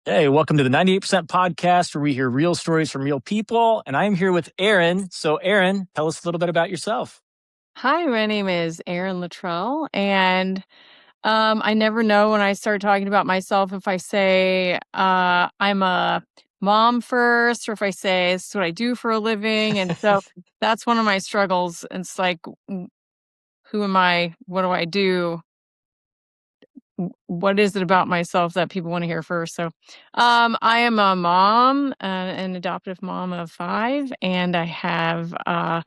Hey, welcome to the 98% podcast where we hear real stories from real people. And I'm here with Erin. So, Erin, tell us a little bit about yourself. Hi, my name is Erin Luttrell, and I never know when I start talking about myself if I say I'm a mom first or if I say this is what I do for a living. And so that's one of my struggles. It's like, who am I? What do I do? What is it about myself that people want to hear first? So, I am a mom, an adoptive mom of 5, and I have a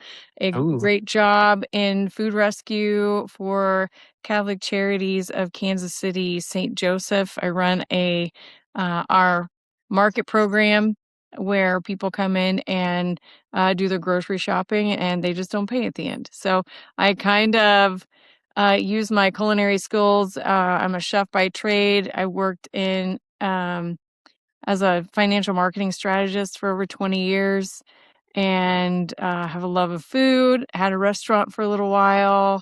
Ooh, great job in food rescue for Catholic Charities of Kansas City, St. Joseph. I run our market program where people come in and do their grocery shopping, and they just don't pay at the end. So I kind of use my culinary skills. I'm a chef by trade. I worked in as a financial marketing strategist for over 20 years and have a love of food. Had a restaurant for a little while,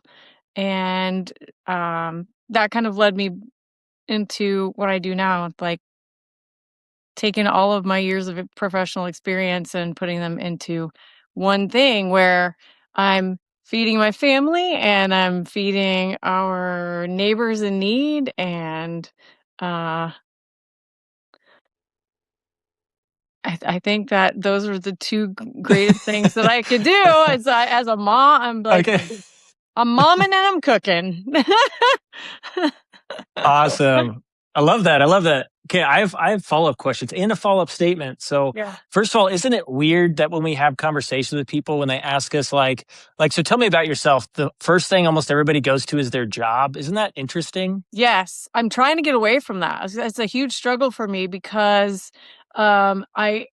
and that kind of led me into what I do now, like taking all of my years of professional experience and putting them into one thing where I'm feeding my family and I'm feeding our neighbors in need. And uh, I think that those are the two greatest things that I could do as a mom. I'm like, okay. I'm momming and I'm cooking. Awesome. I love that. I love that. Okay, I have follow-up questions and a follow-up statement. So, Yeah. first of all, isn't it weird that when we have conversations with people, when they ask us like, so tell me about yourself, the first thing almost everybody goes to is their job. Isn't that interesting? Yes, I'm trying to get away from that. It's a huge struggle for me because I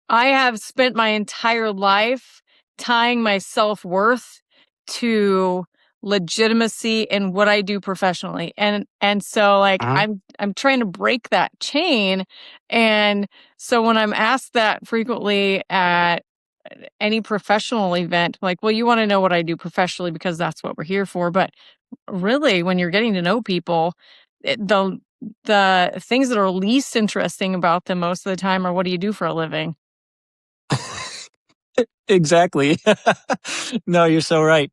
have spent my entire life tying my self-worth to legitimacy in what I do professionally. And so like Uh-huh. I'm trying to break that chain. And so when I'm asked that frequently at any professional event, like, well, you want to know what I do professionally because that's what we're here for. But really, when you're getting to know people, the things that are least interesting about them most of the time are what do you do for a living? Exactly. No, you're so right.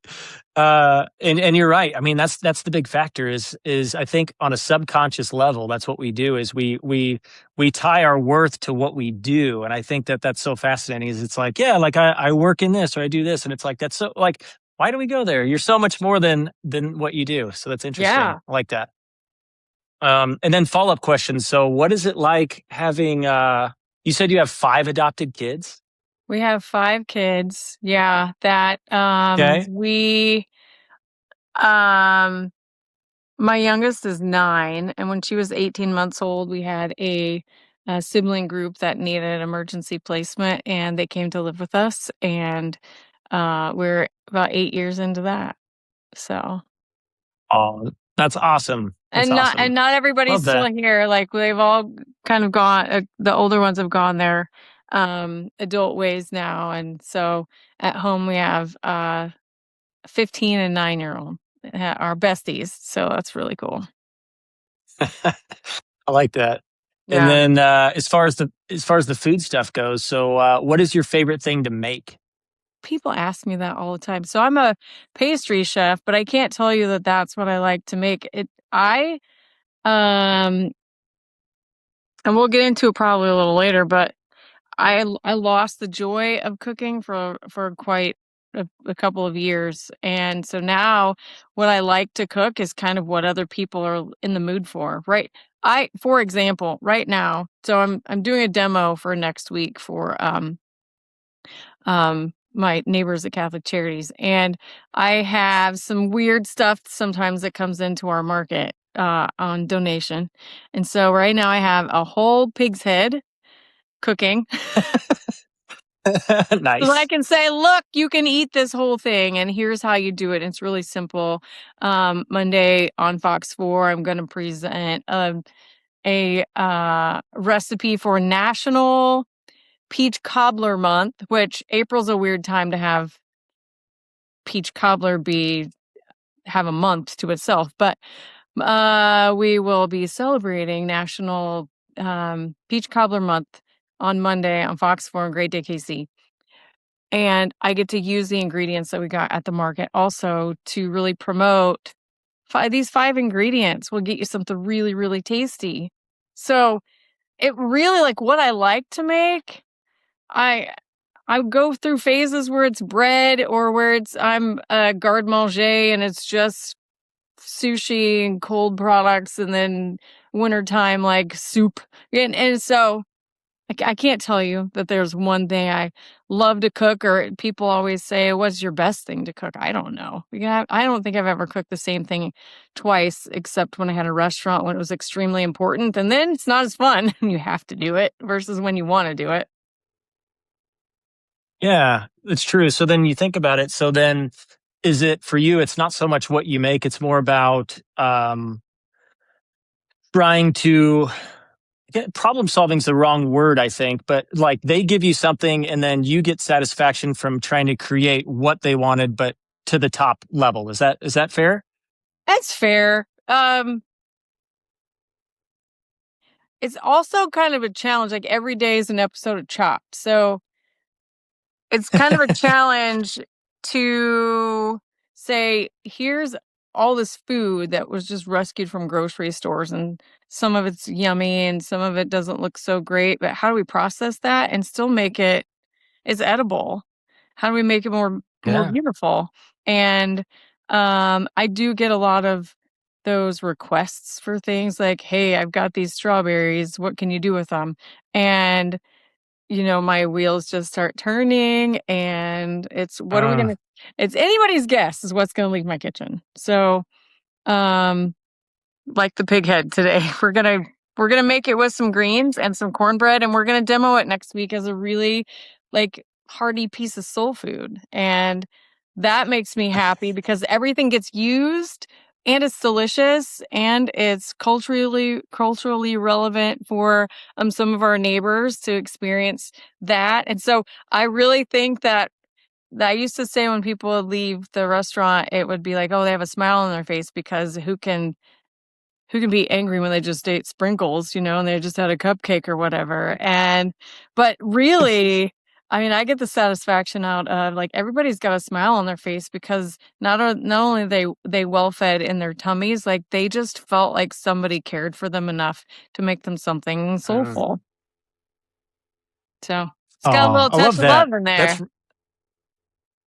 And you're right. I mean, that's the big factor is I think on a subconscious level, that's what we do is we tie our worth to what we do. And I think that that's so fascinating is it's like, yeah, like I work in this or I do this. And it's like, that's so like, why do we go there? You're so much more than what you do. So that's interesting. Yeah. I like that. And then follow-up questions. So what is it like having you said you have 5 adopted kids? We have 5 kids. Yeah, that, Okay. we, um my youngest is 9, and when she was 18 months old, we had a sibling group that needed emergency placement, and they came to live with us, and, we're about 8 years into that, so Oh, that's awesome. That's and awesome. not everybody's Love still that. here, like, they've all kind of gone the older ones have gone their, adult ways now, and so at home, we have, 15 and 9-year-old, are besties, so that's really cool. I like that. And Yeah. then, as far as the food stuff goes, so, what is your favorite thing to make? People ask me that all the time. So I'm a pastry chef, but I can't tell you that that's what I like to make. Um, and we'll get into it probably a little later, but I lost the joy of cooking for quite a couple of years. And so now what I like to cook is kind of what other people are in the mood for, right? For example, right now, so I'm doing a demo for next week for my neighbors at Catholic Charities, and I have some weird stuff sometimes that comes into our market on donation. And so right now I have a whole pig's head cooking. So I Nice. can say, look, you can eat this whole thing, and here's how you do it. It's really simple. Monday on Fox 4, I'm going to present a recipe for National Peach Cobbler Month, which April's a weird time to have peach cobbler have a month to itself, but we will be celebrating National Peach Cobbler Month on Monday on Fox 4 and Great Day KC. And I get to use the ingredients that we got at the market also to really promote these 5 ingredients will get you something really, really tasty. So it really like what I like to make, I I go through phases where it's bread or where I'm a garde manger and it's just sushi and cold products, and then wintertime like soup. And so I can't tell you that there's one thing I love to cook, or people always say, what's your best thing to cook? I don't know. Yeah, I don't think I've ever cooked the same thing twice, except when I had a restaurant when it was extremely important. And then it's not as fun. You have to do it versus when you want to do it. Yeah, it's true. So then you think about it. So then is it for you, it's not so much what you make, it's more about trying to problem solving is the wrong word, I think, but like they give you something and then you get satisfaction from trying to create what they wanted, but to the top level. Is that fair? That's fair. It's also kind of a challenge. Like every day is an episode of Chopped. So it's kind of a challenge to say, here's all this food that was just rescued from grocery stores, and some of it's yummy and some of it doesn't look so great, but how do we process that and still make it is edible? How do we make it more Yeah. beautiful? And I do get a lot of those requests for things like, hey, I've got these strawberries, what can you do with them? And my wheels just start turning, and it's what are we Uh, gonna it's anybody's guess is what's gonna leave my kitchen. So, um, like the pig head today, we're gonna make it with some greens and some cornbread, and we're gonna demo it next week as a really, like, hearty piece of soul food, and that makes me happy because everything gets used, and it's delicious, and it's culturally relevant for, some of our neighbors to experience that, and so I really think that I used to say when people would leave the restaurant, it would be like, "Oh, they have a smile on their face," because who can be angry when they just ate sprinkles, and they just had a cupcake or whatever, but really, I mean, I get the satisfaction out of, like, everybody's got a smile on their face because not only they well fed in their tummies, like, they just felt like somebody cared for them enough to make them something uh, soulful. So, it's got a oh, little I touch love of love that. in there.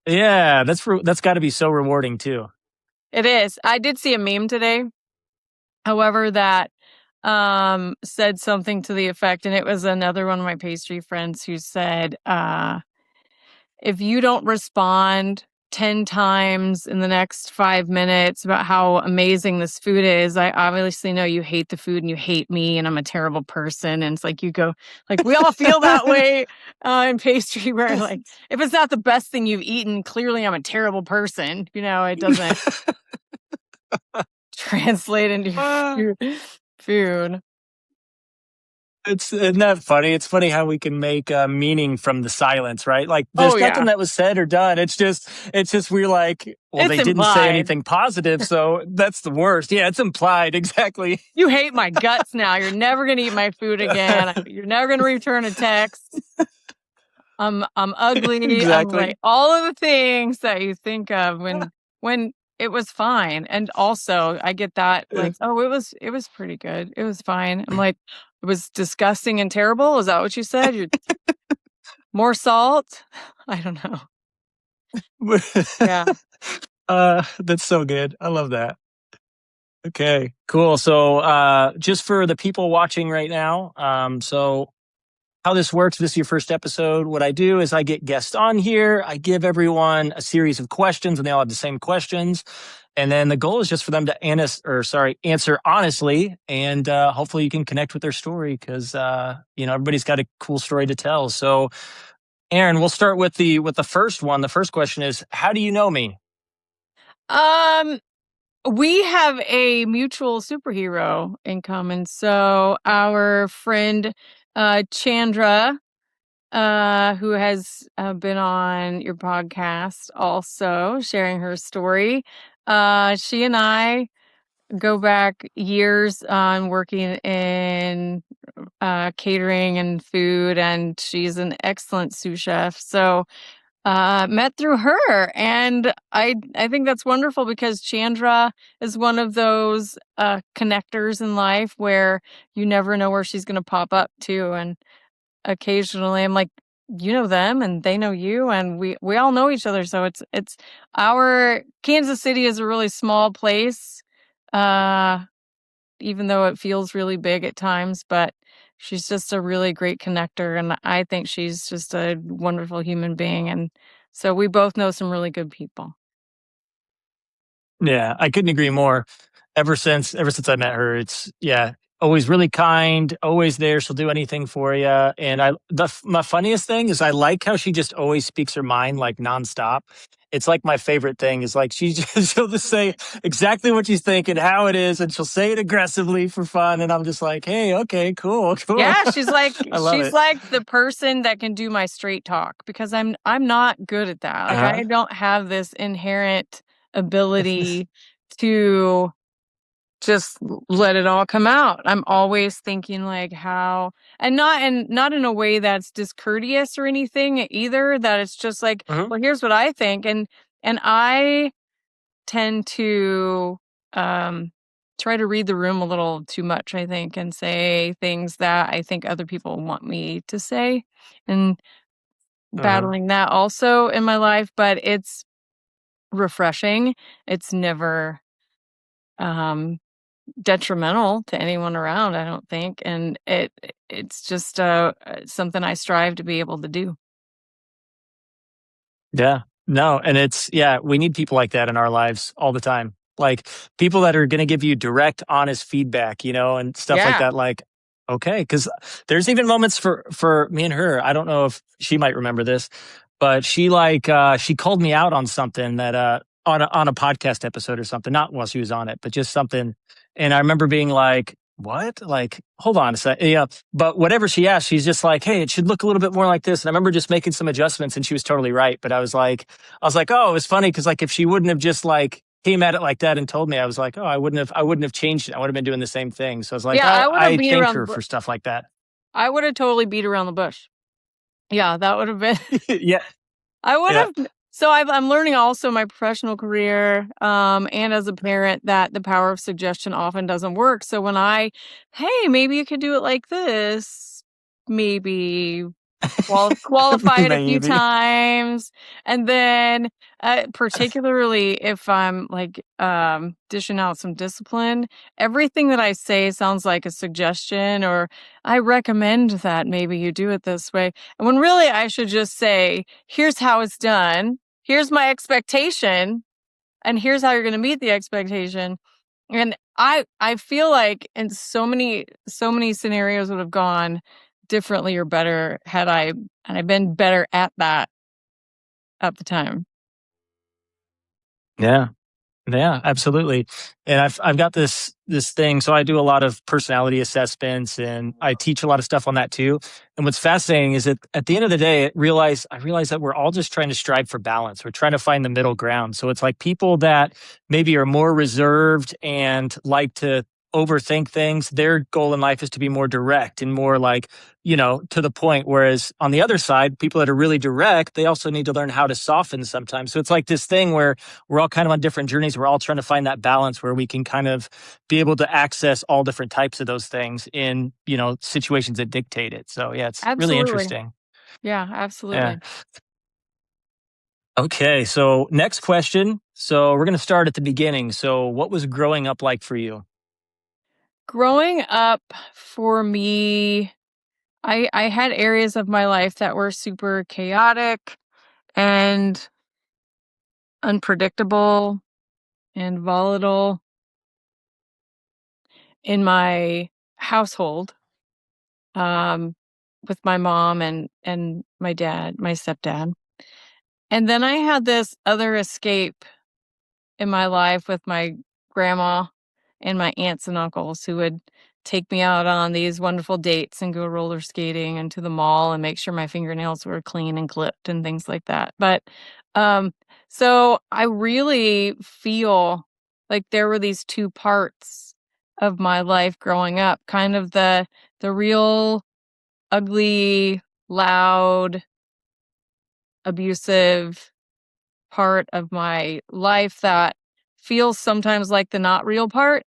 Yeah, that's got to be so rewarding too. It is. I did see a meme today, however, that said something to the effect, and it was another one of my pastry friends who said, if you don't respond 10 times in the next 5 minutes about how amazing this food is, I obviously know you hate the food and you hate me and I'm a terrible person. And it's like you go, like, we all feel that way in pastry, where, like, if it's not the best thing you've eaten, clearly I'm a terrible person. It doesn't translate into Uh, your food. isn't that funny? It's funny how we can make meaning from the silence, right? Like, Oh, there's nothing yeah. that was said or done. It's just we're like, well, It's they didn't say implied. anything positive, so that's the worst. Yeah, it's implied, exactly. You hate my guts now. You're never gonna eat my food again. You're never gonna return a text. I'm ugly. I'm like Exactly. all of the things that you think of when it was fine. And also I get that, Uh, like, oh, it was pretty good. It was fine. I'm like, it was disgusting and terrible. Is that what you said? You're more salt? I don't know. Yeah. that's so good. I love that. Okay, cool. So, just for the people watching right now, so how this works, this is your first episode. What I do is I get guests on here. I give everyone a series of questions and they all have the same questions. And then the goal is just for them to answer honestly. And, hopefully you can connect with their story because, everybody's got a cool story to tell. So Erin, we'll start with the first one. The first question is, how do you know me? Um We have a mutual superhero in common. So our friend Chandra, who has been on your podcast, also sharing her story. She and I go back years on working in catering and food, and she's an excellent sous chef. So met through her, and I think that's wonderful because Chandra is one of those connectors in life where you never know where she's going to pop up to, and occasionally I'm like, you know them and they know you, and we all know each other. So it's our Kansas City is a really small place, uh even though it feels really big at times, but she's just a really great connector, and I think she's just a wonderful human being, and so we both know some really good people. Yeah, I couldn't agree more. Ever since I met her, it's yeah, always really kind, always there. She'll do anything for you. And my funniest thing is I like how she just always speaks her mind like nonstop. It's like my favorite thing is like she'll just say exactly what she's thinking, how it is, and she'll say it aggressively for fun. And I'm just like, hey, okay, cool, cool. Yeah, she's like I love she's it. like the person that can do my straight talk because I'm not good at that. Like Uh I don't have this inherent ability to just let it all come out. I'm always thinking like how, and not in a way that's discourteous or anything either, that it's just like, huh. well, here's what I think. And I tend to um try to read the room a little too much, I think, and say things that I think other people want me to say, and Uh huh. battling that also in my life, but it's refreshing. It's never um detrimental to anyone around, I don't think, and it's just, something I strive to be able to do. Yeah. No, and it's yeah, we need people like that in our lives all the time. Like people that are going to give you direct, honest feedback, you know, and stuff like Yeah. that. Like, okay, because there's even moments for me and her. I don't know if she might remember this, but she called me out on something that on a podcast episode or something. Not while she was on it, but just something. And I remember being like, "What? Like, hold on a sec." Yeah, but whatever she asked, she's just like, "Hey, it should look a little bit more like this." And I remember just making some adjustments, and she was totally right. But I was like, "Oh, it was funny because like if she wouldn't have just like came at it like that and told me, I was like, oh, I wouldn't have changed it. I would have been doing the same thing." So I was like, Yeah, I would've I beat thank around the her bu for stuff like that. I would've totally beat around the bush. Yeah, that would've been Yeah, I yeah. would've so I'm learning also in my professional career, and as a parent that the power of suggestion often doesn't work, so when "Hey, maybe you could do it like this," maybe qualify it a few Maybe. times, and then, particularly if I'm, like, dishing out some discipline, everything that I say sounds like a suggestion or, "I recommend that maybe you do it this way," and when really I should just say, "Here's how it's done, here's my expectation, and here's how you're gonna meet the expectation," and I feel like in so many scenarios would have gone differently or better had I been better at that at the time. Yeah. Yeah, absolutely. And I've got this thing. So I do a lot of personality assessments and I teach a lot of stuff on that too. And what's fascinating is that at the end of the day, I realize that we're all just trying to strive for balance. We're trying to find the middle ground. So it's like people that maybe are more reserved and like to overthink things, their goal in life is to be more direct and more like, you know, to the point. Whereas on the other side, people that are really direct, they also need to learn how to soften sometimes. So it's like this thing where we're all kind of on different journeys. We're all trying to find that balance where we can kind of be able to access all different types of those things in, you know, situations that dictate it. So yeah, it's really Absolutely. interesting. Yeah, Yeah. absolutely. Okay. So next question. So we're going to start at the beginning. So what was growing up like for you? Growing up for me, I had areas of my life that were super chaotic and unpredictable and volatile in my household, um, with my mom and my dad, my stepdad. And then I had this other escape in my life with my grandma and my aunts and uncles who would take me out on these wonderful dates and go roller skating and to the mall and make sure my fingernails were clean and clipped and things like that. But um so I really feel like there were these two parts of my life growing up, kind of the real ugly, loud, abusive part of my life that feels sometimes like the not real part.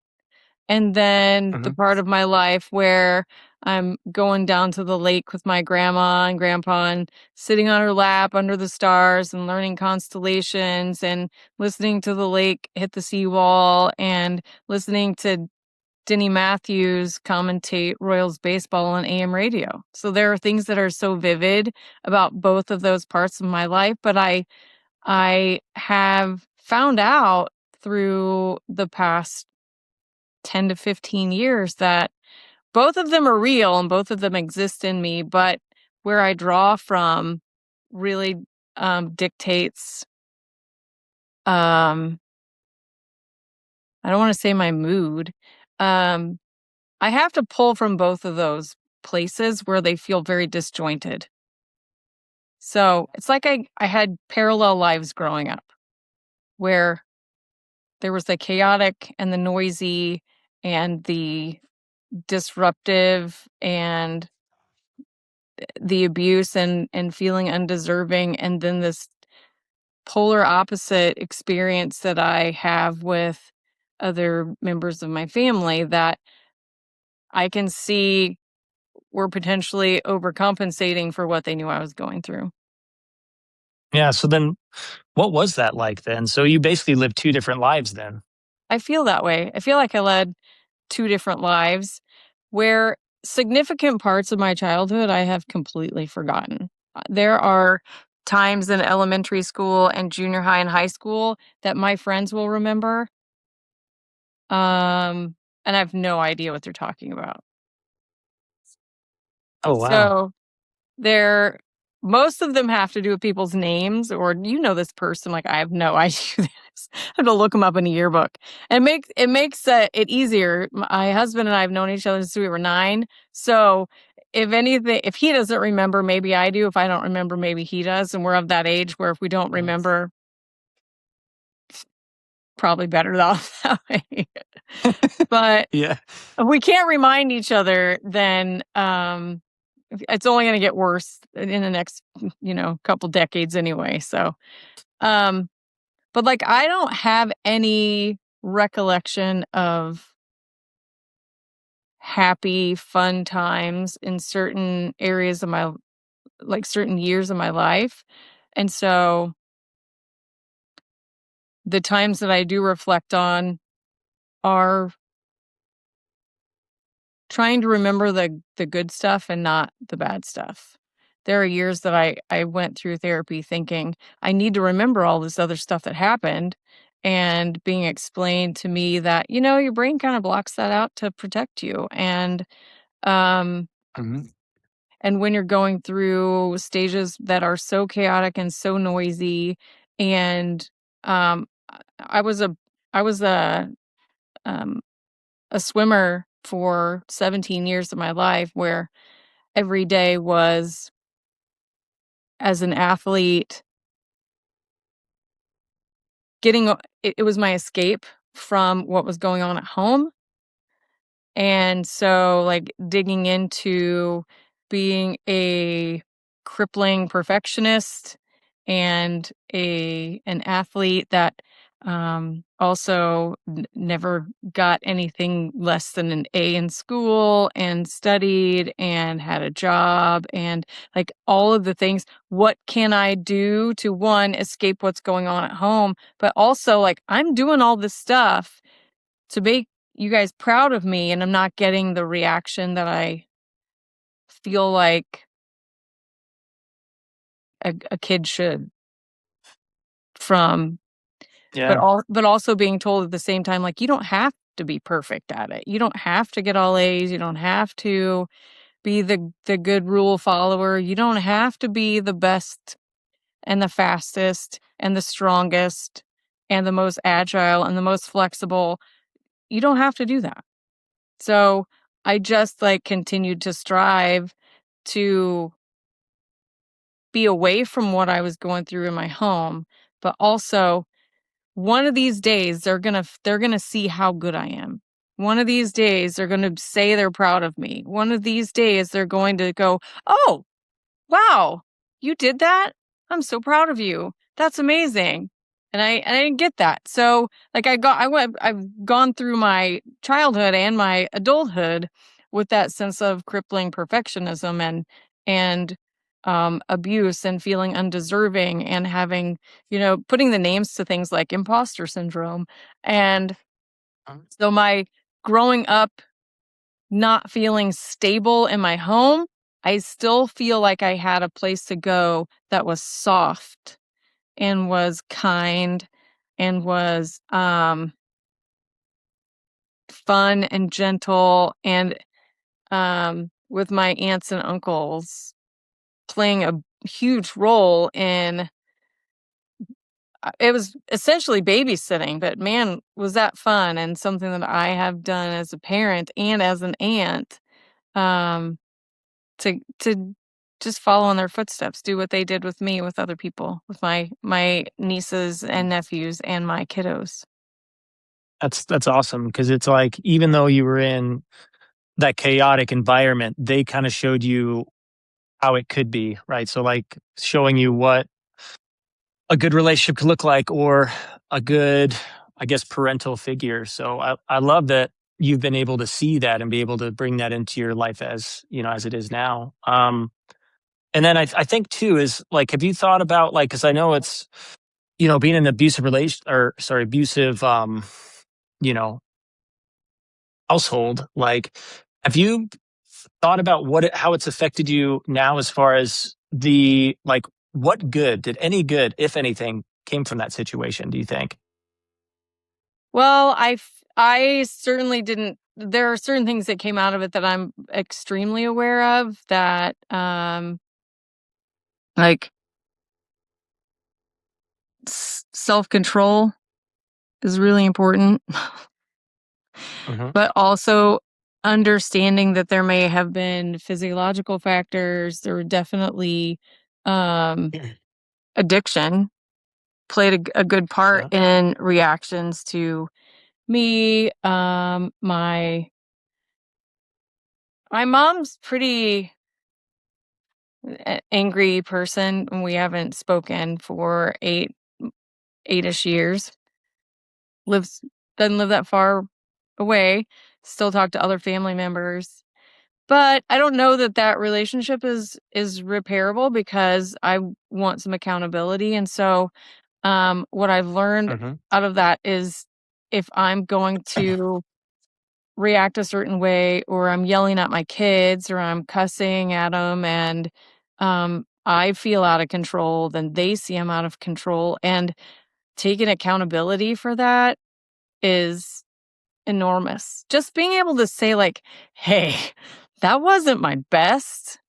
And then the Mhm. part of my life where I'm going down to the lake with my grandma and grandpa and sitting on her lap under the stars and learning constellations and listening to the lake hit the seawall and listening to Denny Matthews commentate Royals baseball on AM radio. So there are things that are so vivid about both of those parts of my life, but I have found out through the past 10 to 15 years that both of them are real and both of them exist in me, but where I draw from really dictates, um, I don't want to say my mood. Um, I have to pull from both of those places where they feel very disjointed. So it's like I had parallel lives growing up where there was the chaotic and the noisy and the disruptive and the abuse and feeling undeserving, and then this polar opposite experience that I have with other members of my family that I can see were potentially overcompensating for what they knew I was going through. Yeah, so then what was that like then? So you basically lived 2 different lives then? I feel that way. I feel like I led two different lives where significant parts of my childhood I have completely forgotten. There are times in elementary school and junior high and high school that my friends will remember, and I have no idea what they're talking about. Oh, wow. So they're most of them have to do with people's names or you know this person, like I have no idea who that is. I have to look them up in a yearbook. And it makes it easier. My husband and I have known each other since we were 9. So if anything, if he doesn't remember, maybe I do. If I don't remember, maybe he does. And we're of that age where if we don't Mhm. remember, probably better off that way. But Yeah. if we can't remind each other, then it's only going to get worse in the next, couple decades anyway. So, um, but like I don't have any recollection of happy, fun times in certain areas of my like certain years of my life. And so the times that I do reflect on are trying to remember the good stuff and not the bad stuff. There are years that I went through therapy thinking, "I need to remember all this other stuff that happened," and being explained to me that, your brain kinda blocks that out to protect you, um, Mhm. and when you're going through stages that are so chaotic and so noisy and, I was a I was um, a swimmer for 17 years of my life where every day was as an athlete it was my escape from what was going on at home. And so, like, digging into being a crippling perfectionist and an athlete that also never got anything less than an A in school and studied and had a job and like all of the things. What can I do to one, escape what's going on at home, but also like I'm doing all this stuff to make you guys proud of me and I'm not getting the reaction that I feel like a kid should from Yeah. but also being told at the same time like you don't have to be perfect at it. You don't have to get all A's, you don't have to be the good rule follower. You don't have to be the best and the fastest and the strongest and the most agile and the most flexible. You don't have to do that. So I just like continued to strive to be away from what I was going through in my home, but also one of these days they're gonna see how good I am. One of these days they're gonna say they're proud of me. One of these days they're going to go, "Oh, wow, you did that? I'm so proud of you. That's amazing." And I didn't get that. So like I've gone through my childhood and my adulthood with that sense of crippling perfectionism and abuse and feeling undeserving and having, putting the names to things like imposter syndrome. And so my growing up not feeling stable in my home, I still feel like I had a place to go that was soft and was kind and was fun and gentle and with my aunts and uncles playing a huge role in it was essentially babysitting, but man, was that fun and something that I have done as a parent and as an aunt. Um to just follow in their footsteps, do what they did with me, with other people, with my nieces and nephews and my kiddos. That's awesome because it's like even though you were in that chaotic environment, they kind of showed you how it could be, right? So like showing you what a good relationship could look like or a good, I guess, parental figure. So I love that you've been able to see that and be able to bring that into your life as, as it is now. And then I think too is like, have you thought about like, cause I know it's, being in an abusive relation or sorry, abusive, you know, household, like, have you thought about how it's affected you now as far as like, what good did any good, if anything, came from that situation, do you think? Well, I certainly didn't. There are certain things that came out of it that I'm extremely aware of that like self-control is really important, Hmm. but also understanding that there may have been physiological factors. There were definitely um addiction played a good part Sure. in reactions to me. My mom's pretty angry person, and we haven't spoken for 8-ish years. Lives Doesn't live that far away. Still talk to other family members. But I don't know that that relationship is repairable because I want some accountability. And so what I've learned Hmm. out of that is if I'm going to react a certain way or I'm yelling at my kids or I'm cussing at them and I feel out of control, then they see I'm out of control. And taking accountability for that is enormous. Just being able to say, like, hey, that wasn't my best.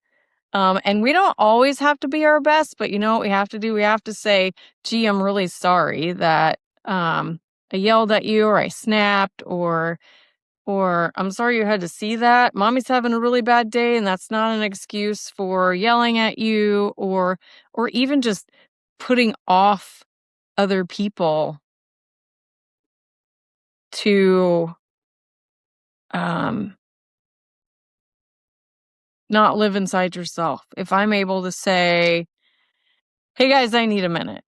And we don't always have to be our best, but you know what we have to do? We have to say, gee, I'm really sorry that I yelled at you or I snapped or I'm sorry you had to see that. Mommy's having a really bad day and that's not an excuse for yelling at you or even just putting off other people to um not live inside yourself. If I'm able to say, "Hey guys, I need a minute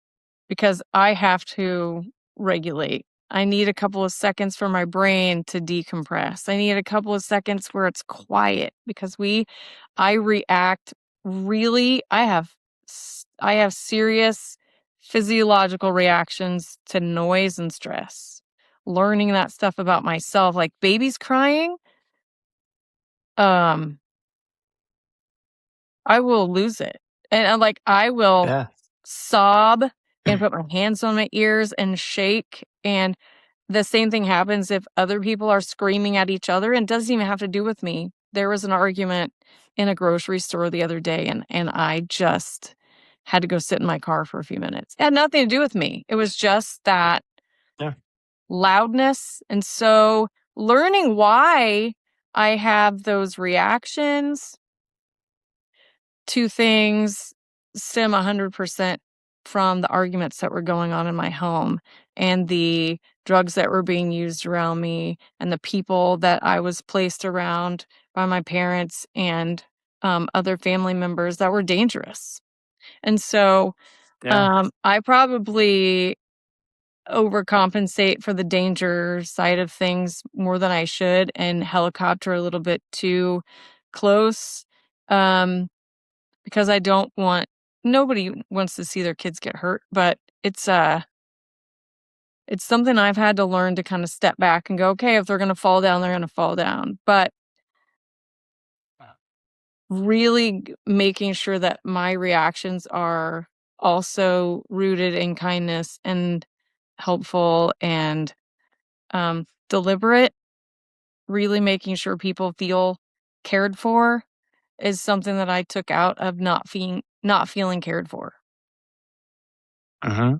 because I have to regulate. I need a couple of seconds for my brain to decompress. I need a couple of seconds where it's quiet because I react really I have serious physiological reactions to noise and stress. Learning that stuff about myself, like babies crying, um I will lose it. And I will Yeah. sob and put my hands on my ears and shake, and the same thing happens if other people are screaming at each other, and it doesn't even have to do with me. There was an argument in a grocery store the other day, and I just had to go sit in my car for a few minutes. It had nothing to do with me. It was just that Yeah. loudness, and so learning why I have those reactions to things stem 100% from the arguments that were going on in my home and the drugs that were being used around me and the people that I was placed around by my parents and other family members that were dangerous. And so Yeah. I probably overcompensate for the danger side of things more than I should and helicopter a little bit too close. Um, because I don't want nobody wants to see their kids get hurt, but it's something I've had to learn to kind of step back and go, okay, if they're going to fall down, they're going to fall down. But really making sure that my reactions are also rooted in kindness and helpful and deliberate, really making sure people feel cared for is something that I took out of not feeling cared for. Hmm.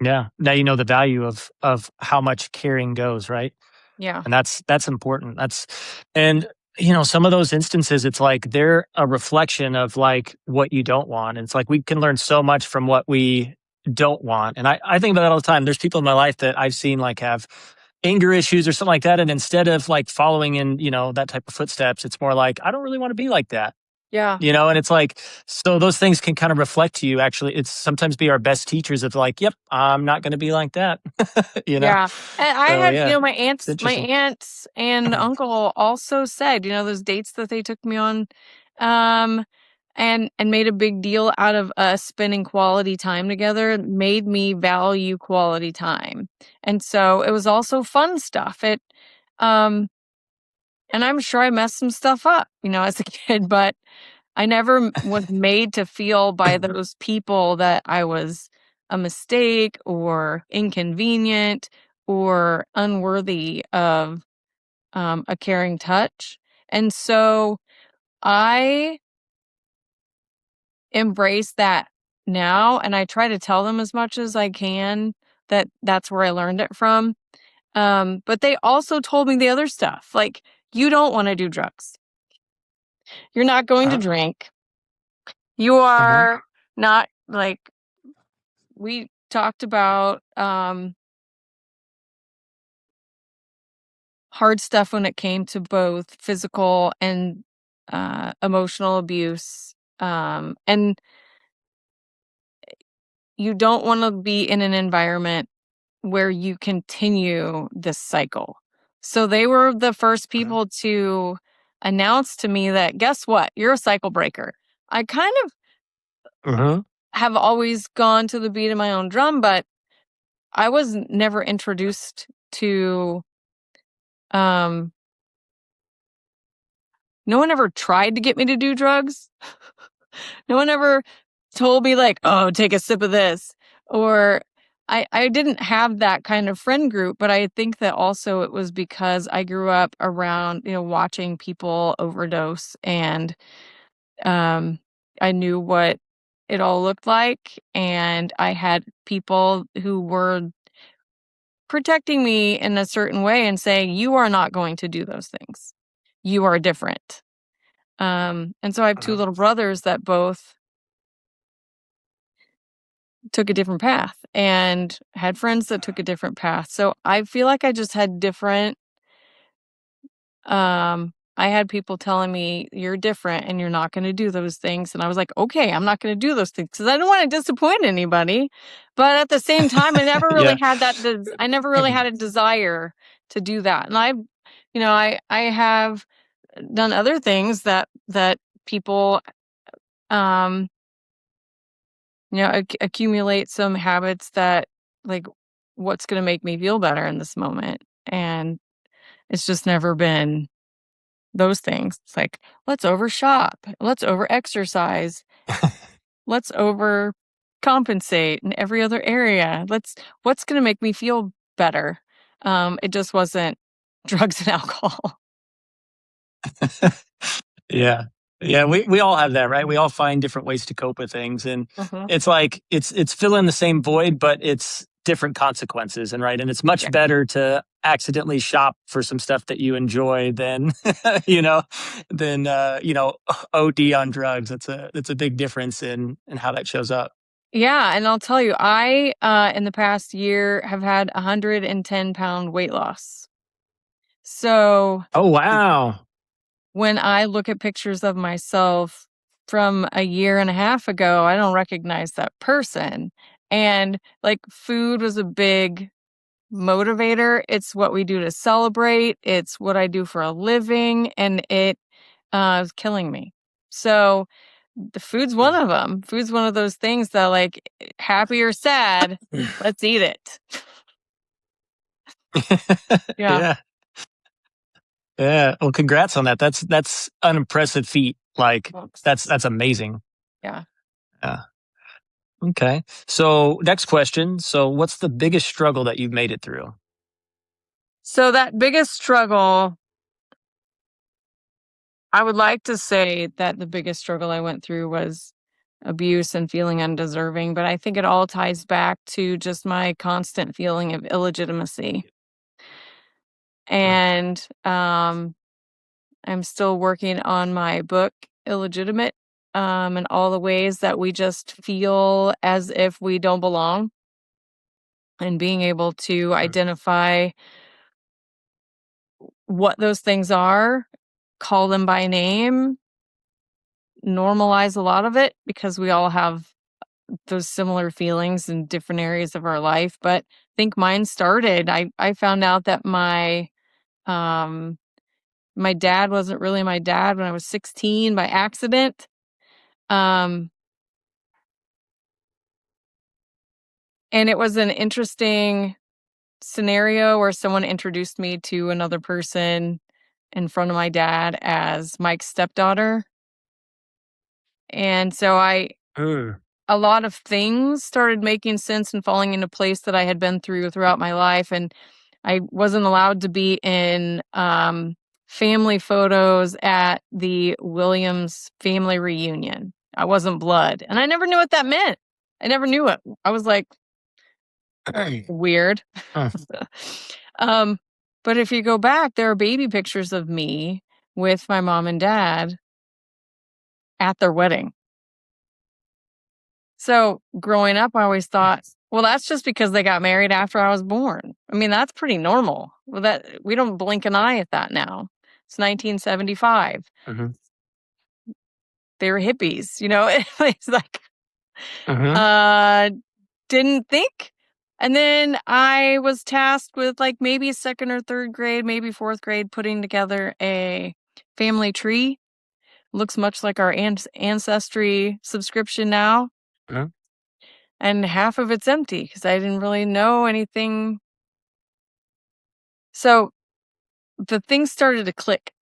Yeah. Now you know the value of how much caring goes, right? Yeah. And that's important. That's and some of those instances, it's like they're a reflection of like what you don't want. And it's like we can learn so much from what we don't want. And I think about that all the time. There's people in my life that I've seen like have anger issues or something like that. And instead of like following in, that type of footsteps, it's more like, I don't really want to be like that. Yeah. And it's like, so those things can kind of reflect to you. Actually, it's sometimes be our best teachers of like, yep, I'm not going to be like that. you know? Yeah, and I So had, yeah, my it's aunts my interesting. aunts and uncle also said, those dates that they took me on, um, and made a big deal out of us spending quality time together, made me value quality time. And so it was also fun stuff. Um, and I'm sure I messed some stuff up, as a kid, but I never was made to feel by those people that I was a mistake or inconvenient or unworthy of a caring touch. And so I embrace that now and I try to tell them as much as I can that that's where I learned it from. But they also told me the other stuff like, you don't want to do drugs. You're not going to Uh-huh. drink. You Mhm. are not like we talked about hard stuff when it came to both physical and emotional abuse. And you don't want to be in an environment where you continue this cycle. So they were the first Mhm. people to announce to me that, guess what? You're a cycle breaker. I kind of Mhm. have always gone to the beat of my own drum, but I was never introduced to um no one ever tried to get me to do drugs. No one ever told me like, "Oh, take a sip of this." Or I didn't have that kind of friend group, but I think that also it was because I grew up around, watching people overdose and um I knew what it all looked like and I had people who were protecting me in a certain way and saying, "You are not going to do those things. You are different." And so I have two Mhm. little brothers that both took a different path and had friends that took a different path. So I feel like I just had different I had people telling me you're different and you're not going to do those things and I was like, "Okay, I'm not going to do those things cuz I don't want to disappoint anybody." But at the same time, Yeah. I never really had a desire to do that. And I have done other things that people um accumulate some habits that like what's going to make me feel better in this moment and it's just never been those things. It's like let's overshop, let's over exercise, let's over compensate in every other area. What's going to make me feel better. It just wasn't drugs and alcohol. Yeah. Yeah, we all have that, right? We all find different ways to cope with things, and Mhm. it's like it's filling the same void, but it's different consequences, and right, and it's much Yeah. better to accidentally shop for some stuff that you enjoy than you know than OD on drugs. That's a big difference in how that shows up. Yeah, and I'll tell you, I, in the past year have had 110-pound weight loss. So, Oh, wow. when I look at pictures of myself from a year and a half ago, I don't recognize that person, and, like, food was a big motivator. It's what we do to celebrate, it's what I do for a living, and it, is killing me. So, the food's one of them. Food's one of those things that, like, happy or sad, let's eat it. Yeah. Yeah. Yeah. Well, congrats on that. That's an impressive feat. Like Oops. that's amazing. Yeah. Yeah. Okay. So next question. So what's the biggest struggle that you've made it through? So that biggest struggle, I would like to say that the biggest struggle I went through was abuse and feeling undeserving, but I think it all ties back to just my constant feeling of illegitimacy. Mm, And I'm still working on my book, Illegitimate, and all the ways that we just feel as if we don't belong, and being able to mm, identify what those things are, call them by name, normalize a lot of it because we all have those similar feelings in different areas of our life. But I think mine started, I found out that um my dad wasn't really my dad when I was 16 by accident. Um and it was an interesting scenario where someone introduced me to another person in front of my dad as Mike's stepdaughter. And so I mm, a lot of things started making sense and falling into place that I had been through throughout my life, and I wasn't allowed to be in, family photos at the Williams family reunion. I wasn't blood, and I never knew what that meant. I never knew it. I was like, "Weird." mm, Um, but if you go back, there are baby pictures of me with my mom and dad at their wedding. So, growing up, I always thought, well, that's just because they got married after I was born. I mean, that's pretty normal. Well, that we don't blink an eye at that now. It's 1975. mhm, They were hippies, you know? It's like, mhm, uh, didn't think. And then I was tasked with like maybe second or third grade, maybe fourth grade, putting together a family tree. Looks much like our ancestry subscription now. mhm, And half of it's empty because I didn't really know anything. So the things started to click,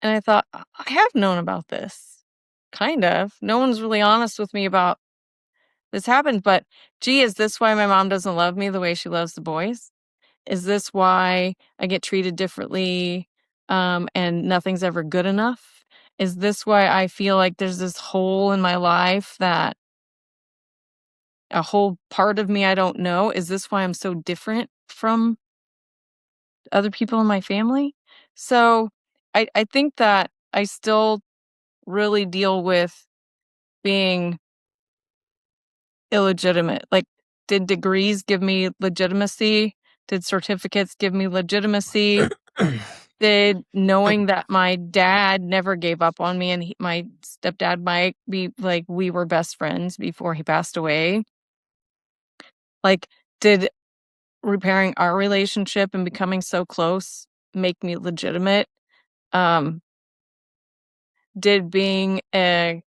and I thought, I have known about this. Kind of. No one's really honest with me about this happened, but gee, is this why my mom doesn't love me the way she loves the boys? Is this why I get treated differently, and nothing's ever good enough? Is this why I feel like there's this hole in my life, that a whole part of me I don't know? Is this why I'm so different from other people in my family? So I think that I still really deal with being illegitimate. Like, did degrees give me legitimacy? Did certificates give me legitimacy? Did knowing that my dad never gave up on me, and my stepdad might be like, we were best friends before he passed away. Like, did repairing our relationship and becoming so close make me legitimate? Um, did being a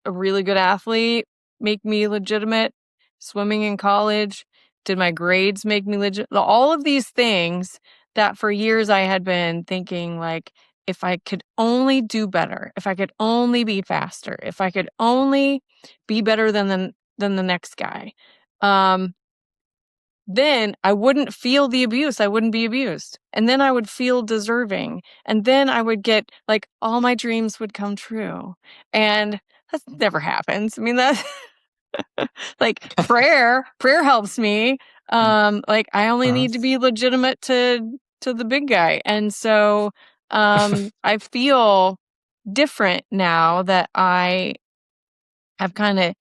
really good athlete make me legitimate? Swimming in college? Did my grades make me legit? All of these things that for years I had been thinking, like, if I could only do better, if I could only be faster, if I could only be better than the next guy, um, then I wouldn't feel the abuse, I wouldn't be abused, and then I would feel deserving, and then I would get like, all my dreams would come true, and that never happens. I mean, that like, prayer helps me, like, I only uh-huh. need to be legitimate to the big guy, and so, I feel different now that I I've kind of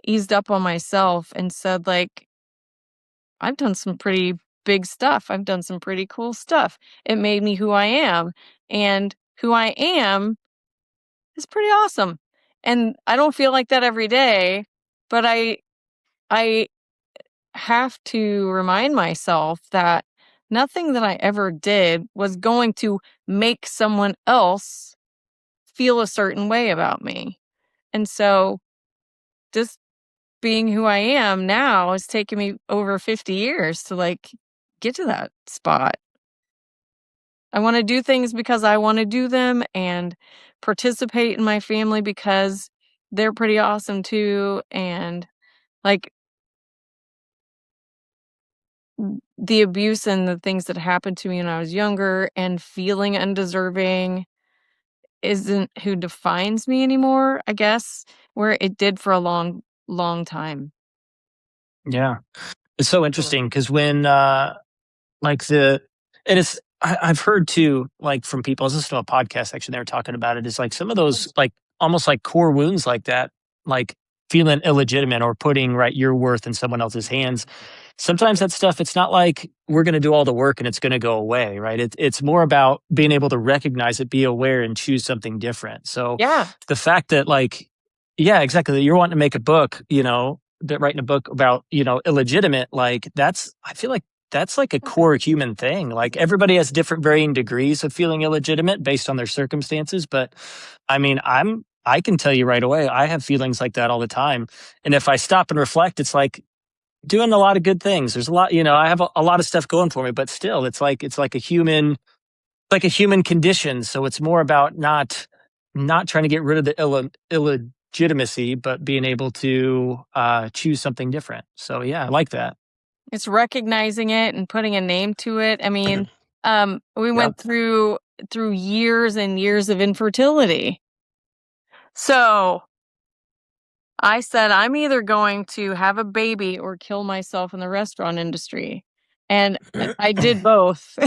eased up on myself and said, like, I've done some pretty big stuff. I've done some pretty cool stuff. It made me who I am. And who I am is pretty awesome. And I don't feel like that every day, but I have to remind myself that nothing that I ever did was going to make someone else feel a certain way about me. And so just being who I am now has taken me over 50 years to like get to that spot. I want to do things because I want to do them and participate in my family because they're pretty awesome too. And like the abuse and the things that happened to me when I was younger and feeling undeserving isn't who defines me anymore, I guess, where it did for a long, long time. Yeah. It's so interesting because when, like the and it's I've heard too, like from people. I was listening to a podcast actually. They were talking about it. Is like some of those like almost like core wounds like that, like feeling illegitimate or putting right your worth in someone else's hands. Sometimes that stuff. It's not like we're going to do all the work and it's going to go away, right? It's more about being able to recognize it, be aware, and choose something different. So Yeah. the fact that like, yeah, exactly. That you're wanting to make a book, that writing a book about illegitimate, like that's I feel like that's like a core human thing. Like everybody has different varying degrees of feeling illegitimate based on their circumstances. But I mean, I can tell you right away, I have feelings like that all the time. And if I stop and reflect, it's like doing a lot of good things. There's a lot, I have a lot of stuff going for me, but still it's like a human condition. So it's more about not trying to get rid of the illegitimacy, but being able to choose something different. So yeah, I like that. It's recognizing it and putting a name to it. I mean, we Yep. went through years and years of infertility. So I said, I'm either going to have a baby or kill myself in the restaurant industry. And I did both.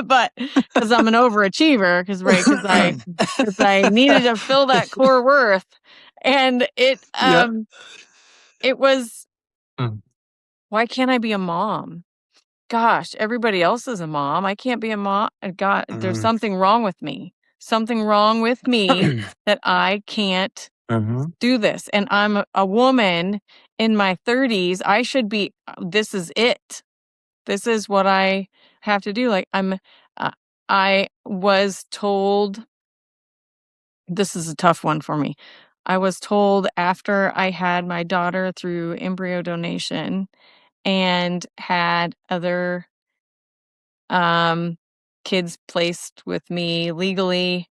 But because I'm an overachiever, because I needed to fill that core worth. And Yep. it was, Mm, why can't I be a mom? Gosh, everybody else is a mom. I can't be a mom. God, there's mhm. something wrong with me. Something wrong with me that I can't Mhm, do this. And I'm a woman in my 30s. I should be, this is it. This is what I have to do. Like, uh, I was told, this is a tough one for me. I was told after I had my daughter through embryo donation and had other um, kids placed with me legally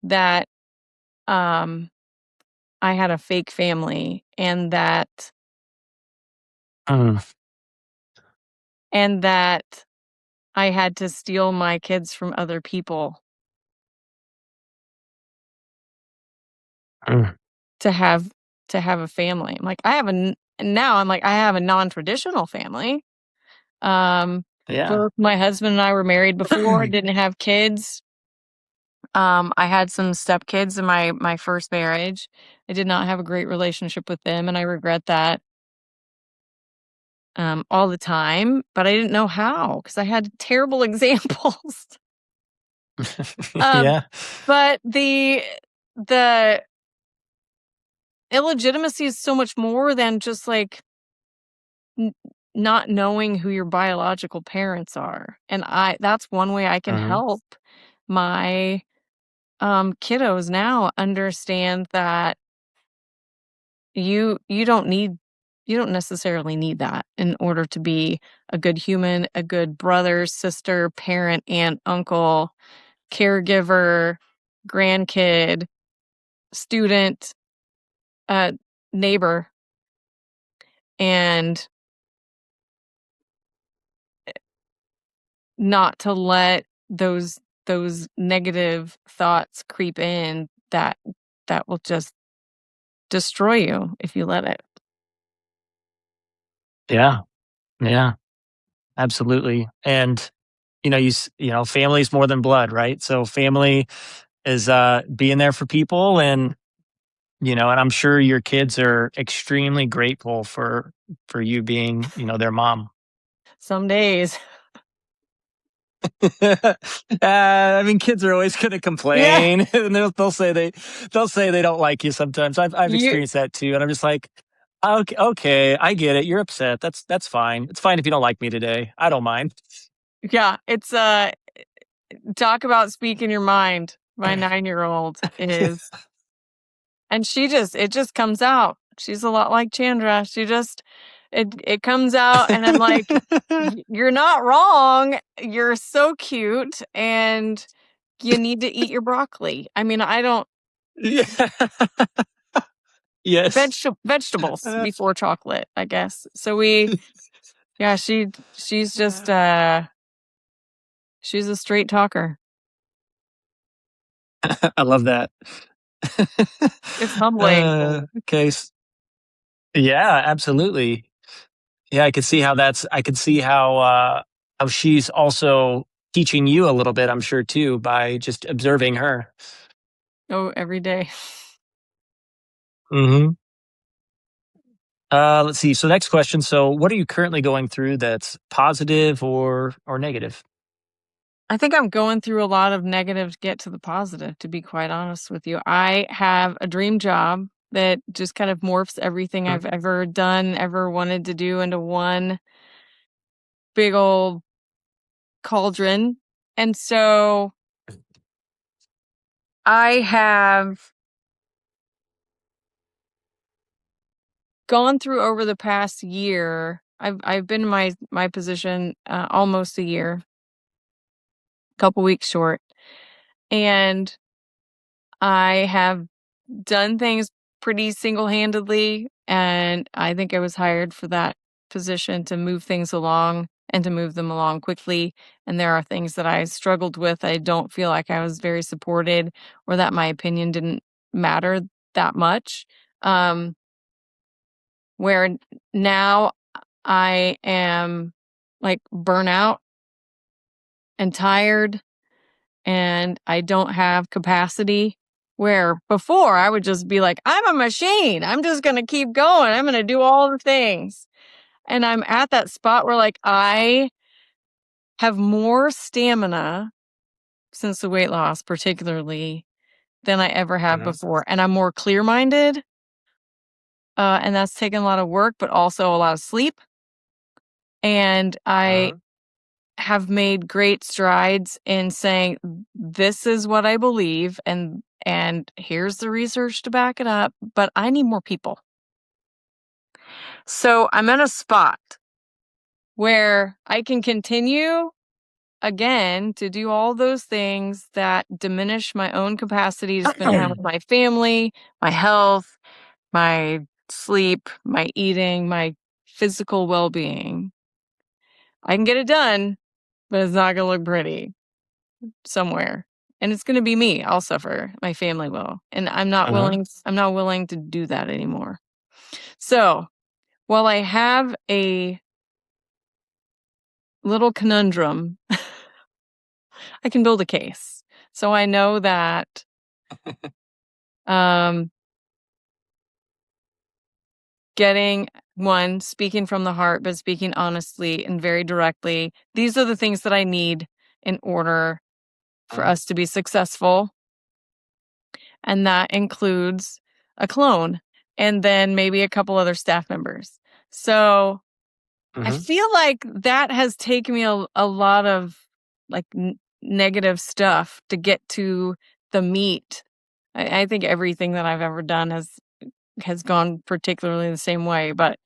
that um, I had a fake family mm, and that I had to steal my kids from other people mm. to have a family. I'm like, now I'm like, I have a non-traditional family. Um, Yeah. Both my husband and I were married before, didn't have kids. I had some stepkids in my first marriage. I did not have a great relationship with them, and I regret that all the time. But I didn't know how because I had terrible examples. um, Yeah. but the illegitimacy is so much more than just like n- not knowing who your biological parents are, and I that's one way I can Mhm, help my kiddos now understand that you don't need you don't necessarily need that in order to be a good human, a good brother, sister, parent, aunt, uncle, caregiver, grandkid, student, uh, neighbor, and not to let those negative thoughts creep in that will just destroy you if you let it. yeah, yeah, absolutely. And family is more than blood, right? So family is being there for people, and And I'm sure your kids are extremely grateful for you being, their mom. Some days. I mean, kids are always going to Yeah. complain, and they'll say they don't like you sometimes. I've You experienced that too, and I'm just like, okay, okay, I get it. You're upset. That's fine. It's fine if you don't like me today. I don't mind. yeah, it's talk about speaking your mind. My 9-year-old is, and it just comes out. She's a lot like Chandra. It comes out, and I'm like, You're not wrong. You're so cute, and you need to eat your broccoli." I mean, I don't Yeah. Yes. vegetables Uh, before chocolate, I guess. So yeah, she's just she's a straight talker. I love that. It's humbling. Okay. Yeah, absolutely. Yeah, I could see how she's also teaching you a little bit, I'm sure too, by just observing her. Oh, every day. Hmm. Let's see. So next question. So what are you currently going through that's positive or negative? I think I'm going through a lot of negative to get to the positive, to be quite honest with you. I have a dream job that just kind of morphs everything Mhm. I've ever done, ever wanted to do into one big old cauldron. And so I have gone through over the past year. I've been in my position almost a year, a couple weeks short, and I have done things pretty single-handedly, and I think I was hired for that position to move things along and to move them along quickly. And there are things that I struggled with. I don't feel like I was very supported or that my opinion didn't matter that much. Um, where now I am like burnout and tired and I don't have capacity. Where before I would just be like, I'm a machine. I'm just going to keep going. I'm going to do all the things. And I'm at that spot where like I have more stamina since the weight loss, particularly than I ever have Mhm. before. And I'm more clear minded. And that's taken a lot of work, but also a lot of sleep. And I Mhm. have made great strides in saying this is what I believe and here's the research to back it up, but I need more people. So I'm in a spot where I can continue again to do all those things that diminish my own capacity to spend time with my family, my health, my sleep, my eating, my physical well-being. I can get it done, but it's not going to look pretty somewhere. And it's gonna be me, I'll suffer, my family will, and Mhm. I'm not willing to do that anymore. So, while I have a little conundrum, I can build a case. So I know that, um, getting 1, speaking from the heart, but speaking honestly and very directly, these are the things that I need in order for Mhm. us to be successful, and that includes a clone, and then maybe a couple other staff members. So I Mhm. feel like that has taken me a lot of like negative stuff to get to the meat. I think everything that I've ever done has gone particularly the same way, but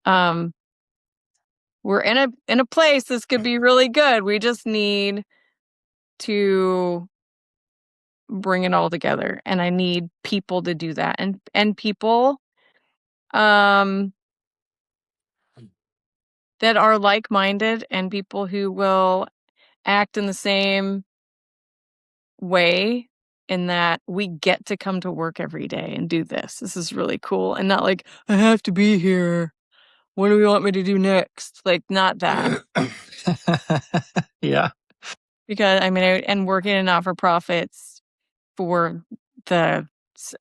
um, we're in a place this could be really good. We just need to bring it all together, and I need people to do that, and people um, that are like minded and people who will act in the same way in that we get to come to work every day and do this. This is really cool. And not like, I have to be here. What do we want me to do next? Like, not that. Yeah. Because, I mean, and working in not for profits for the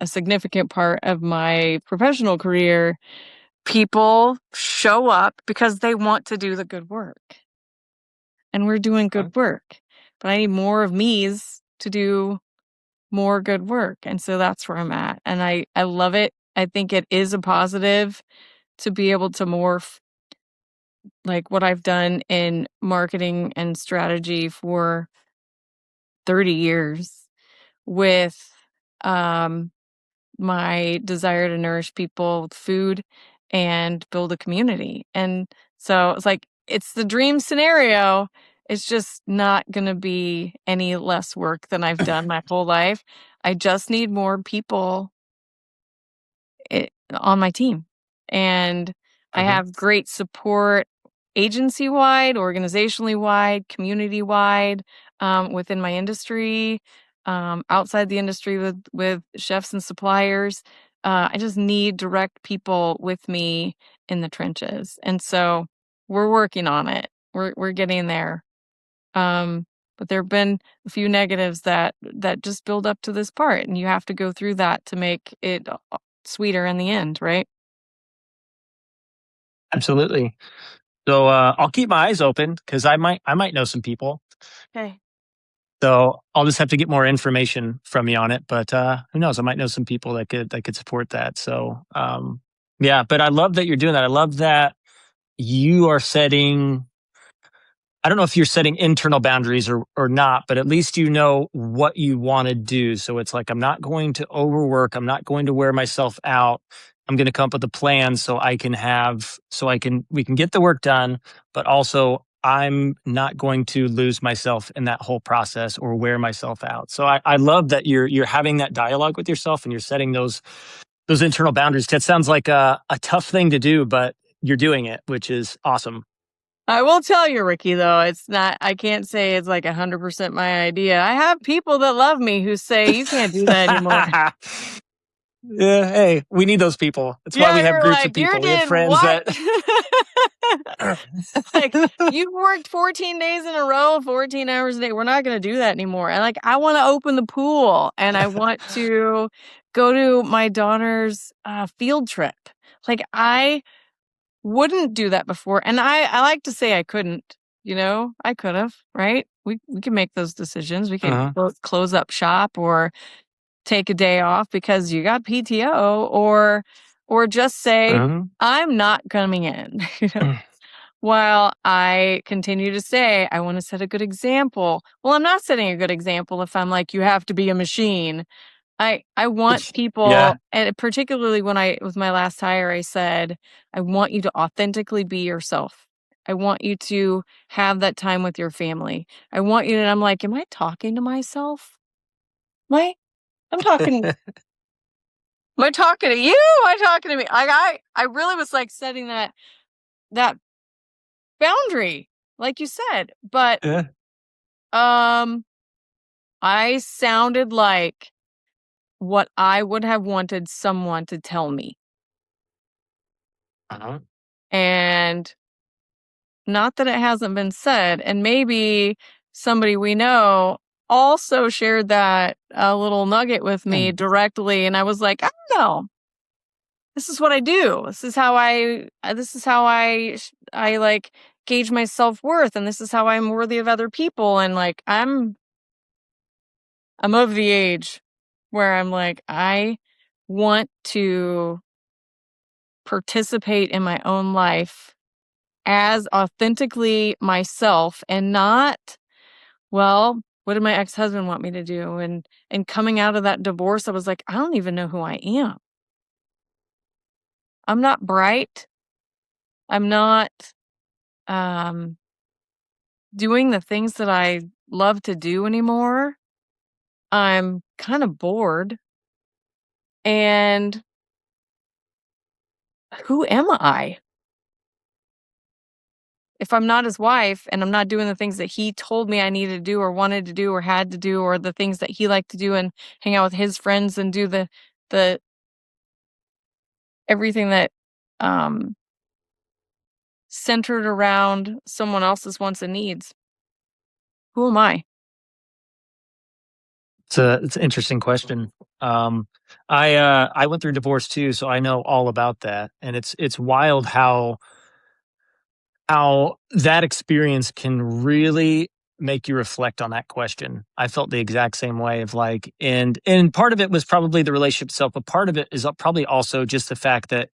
a significant part of my professional career, people show up because they want to do the good work, and we're doing Uh-huh. good work. But I need more of me's to do more good work, and so that's where I'm at, and I love it. I think it is a positive to be able to morph, like, what I've done in marketing and strategy for 30 years with, um, my desire to nourish people with food and build a community, and so it's like, it's the dream scenario, it's just not gonna be any less work than I've done my whole life. I just need more people on my team. And I Uh-huh. have great support agency wide, organizationally wide, community wide, within my industry, outside the industry with chefs and suppliers. I just need direct people with me in the trenches. And so we're working on it. We're getting there. Um, but there have been a few negatives that just build up to this part, and you have to go through that to make it sweeter in the end, right? Absolutely. So I'll keep my eyes open because I might know some people. Okay. So I'll just have to get more information from you on it. But who knows? I might know some people that could support that. So yeah, but I love that you're doing that. I love that you are setting. I don't know if you're setting internal boundaries or not, but at least you know what you want to do. So it's like I'm not going to overwork. I'm not going to wear myself out. I'm going to come up with a plan so we can get the work done, but also I'm not going to lose myself in that whole process or wear myself out. So I love that you're having that dialogue with yourself and you're setting those internal boundaries. That sounds like a tough thing to do, but you're doing it, which is awesome. I will tell you, Ricky, though, it's not, I can't say it's like 100% my idea. I have people that love me who say, you can't do that anymore. Yeah, hey, we need those people. That's why Yeah, we have they're groups of like, you people. We have did friends what? that Like, you worked 14 days in a row, 14 hours a day. We're not going to do that anymore. And like, I want to open the pool and I want to go to my daughter's field trip. Like, I wouldn't do that before, and I like to say I couldn't, I could have, right? We can make those decisions. We can uh-huh, close up shop or take a day off because you got PTO or just say, uh-huh, "I'm not coming in." While I continue to say, "I wanna set a good example." Well, I'm not setting a good example if I'm like, "You have to be a machine." I want yeah. people, and particularly when I with my last hire, I said, "I want you to authentically be yourself. I want you to have that time with your family. I want you," and I'm like, "Am I talking to myself? Am I I'm talking am I talking to you? Am I talking to me?" Like, I really was, like, setting that boundary, like you said, but, Yeah, um, I sounded like what I would have wanted someone to tell me, uh-huh, and not that it hasn't been said, and maybe somebody we know also shared that, little nugget with me mm, directly, and I was like, "I don't know. This is what I do. This is how I, like, gauge my self-worth, and this is how I'm worthy of other people," and, like, I'm of the age where I'm like, I want to participate in my own life as authentically myself and not, well, what did my ex-husband want me to do? And coming out of that divorce, I was like, I don't even know who I am. I'm not bright. I'm not um doing the things that I love to do anymore. I'm kind of bored. And who am I? If I'm not his wife and I'm not doing the things that he told me I needed to do or wanted to do or had to do, or the things that he liked to do and hang out with his friends and do the everything that um centered around someone else's wants and needs. Who am I? It's an interesting question. Um, I went through divorce too, so I know all about that, and it's wild how that experience can really make you reflect on that question. I felt the exact same way of like, and part of it was probably the relationship itself, but part of it is probably also just the fact that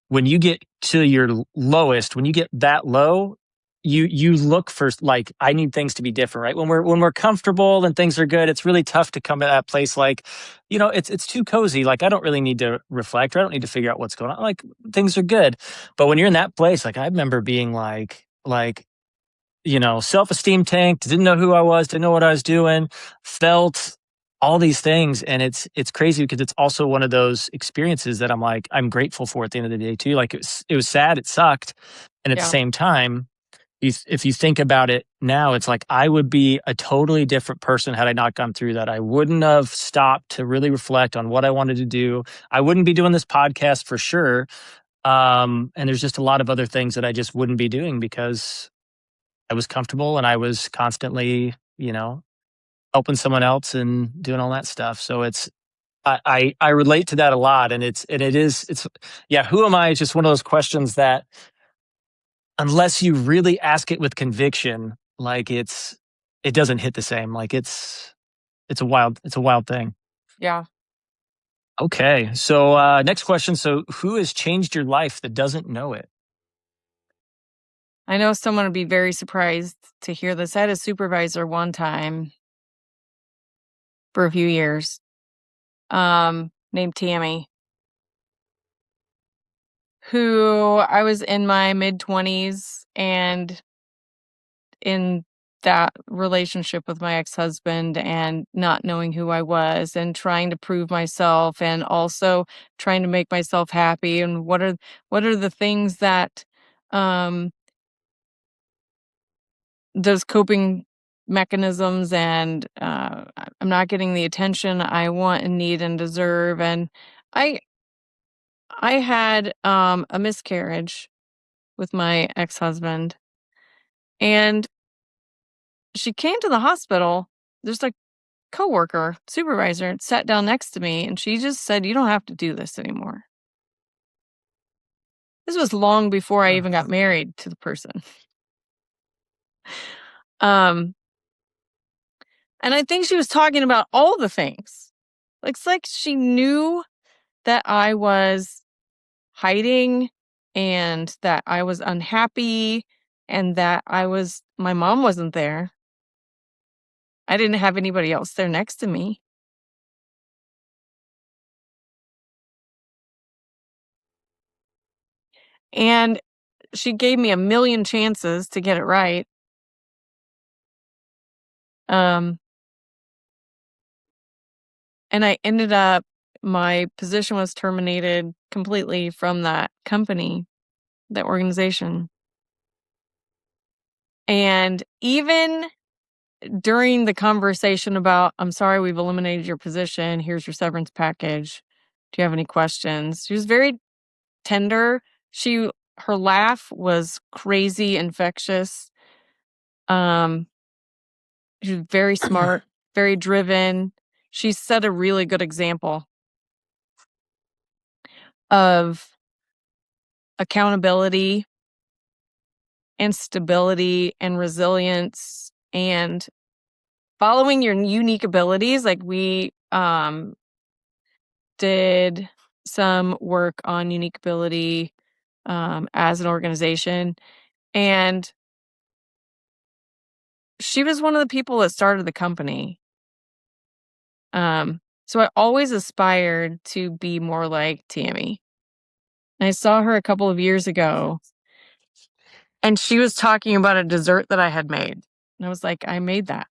when you get to your lowest, when you get that low, you look for like, I need things to be different, right? When we're comfortable and things are good, it's really tough to come to that place like, it's too cozy. Like I don't really need to reflect, or I don't need to figure out what's going on. Like things are good. But when you're in that place, like I remember being like self-esteem tanked, didn't know who I was, didn't know what I was doing, felt all these things. And it's crazy because it's also one of those experiences that I'm grateful for at the end of the day too. Like it was sad, it sucked. And at the Yeah. same time, if you think about it now, it's like I would be a totally different person had I not gone through that. I wouldn't have stopped to really reflect on what I wanted to do. I wouldn't be doing this podcast for sure. And there's just a lot of other things that I just wouldn't be doing because I was comfortable and I was constantly, helping someone else and doing all that stuff. So I relate to that a lot. And it's yeah, who am I? It's just one of those questions that unless you really ask it with conviction, like it doesn't hit the same. Like it's a wild thing. Yeah. Okay. So next question. So who has changed your life that doesn't know it? I know someone would be very surprised to hear this. I had a supervisor one time for a few years, named Tammy, who I was in my mid-20s and in that relationship with my ex-husband and not knowing who I was and trying to prove myself and also trying to make myself happy and what are the things that um those coping mechanisms and I'm not getting the attention I want and need and deserve and I I had a miscarriage with my ex-husband and she came to the hospital. There's a coworker, supervisor, sat down next to me and she just said, "You don't have to do this anymore." This was long before I Uh, even got married to the person. Um, and I think she was talking about all the things. Like, it's like she knew that I was hiding and that I was unhappy and that my mom wasn't there. I didn't have anybody else there next to me. And she gave me a million chances to get it right. Um, and I ended up my position was terminated completely from that company, that organization. And even during the conversation about, "I'm sorry, we've eliminated your position. Here's your severance package. Do you have any questions?" She was very tender. Her laugh was crazy infectious. Um, she was very smart, very driven. She set a really good example of accountability and stability and resilience and following your unique abilities. Like we did some work on unique ability as an organization. And she was one of the people that started the company. So I always aspired to be more like Tammy. And I saw her a couple of years ago and she was talking about a dessert that I had made. And I was like, I made that.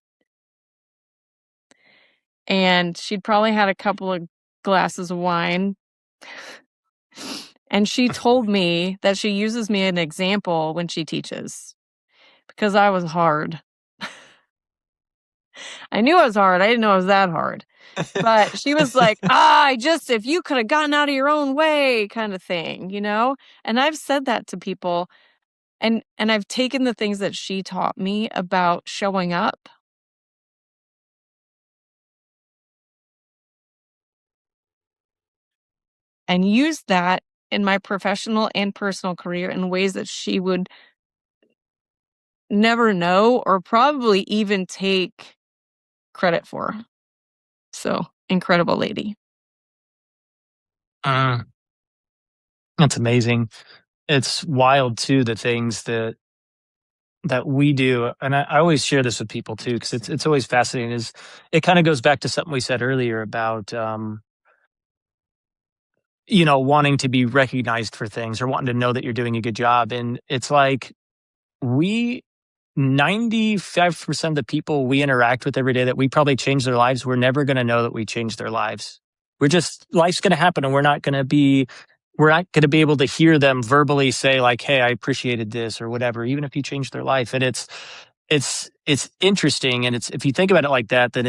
And she'd probably had a couple of glasses of wine. And she told me that she uses me as an example when she teaches because I was hard. I knew I was hard. I didn't know it was that hard. But she was like, if you could have gotten out of your own way kind of thing, you know? And I've said that to people and I've taken the things that she taught me about showing up and used that in my professional and personal career in ways that she would never know or probably even take credit for. So, incredible lady. Mm, that's amazing. It's wild too, the things that we do, and I always share this with people too, because it's always fascinating. Is it kind of goes back to something we said earlier about wanting to be recognized for things or wanting to know that you're doing a good job, and it's like we 95% of the people we interact with every day that we probably change their lives, we're never going to know that we changed their lives. Life's going to happen and we're not going to be able to hear them verbally say like, hey, I appreciated this or whatever, even if you changed their life. And it's interesting. And if you think about it like that, then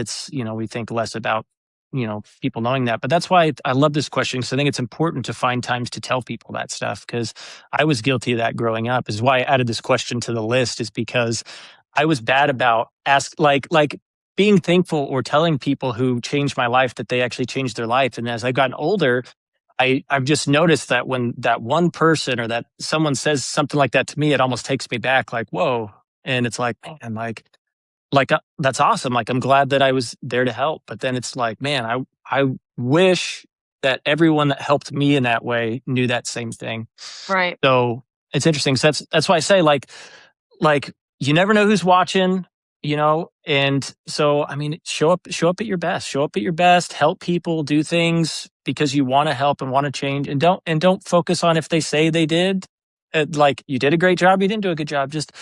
we think less about, people knowing that. But that's why I love this question, because I think it's important to find times to tell people that stuff, because I was guilty of that growing up. Is why I added this question to the list, is because I was bad about being thankful or telling people who changed my life that they actually changed their life. And as I've gotten older, I've just noticed that when that one person or that someone says something like that to me, it almost takes me back like, whoa. And it's like, man, that's awesome. Like, I'm glad that I was there to help. But then it's like, man, I wish that everyone that helped me in that way knew that same thing. Right. So it's interesting. So that's why I say like you never know who's watching, and so I mean, show up at your best. Show up at your best, help people, do things because you want to help and want to change, and don't focus on if they say they did. Like, you did a great job, you didn't do a good job. Just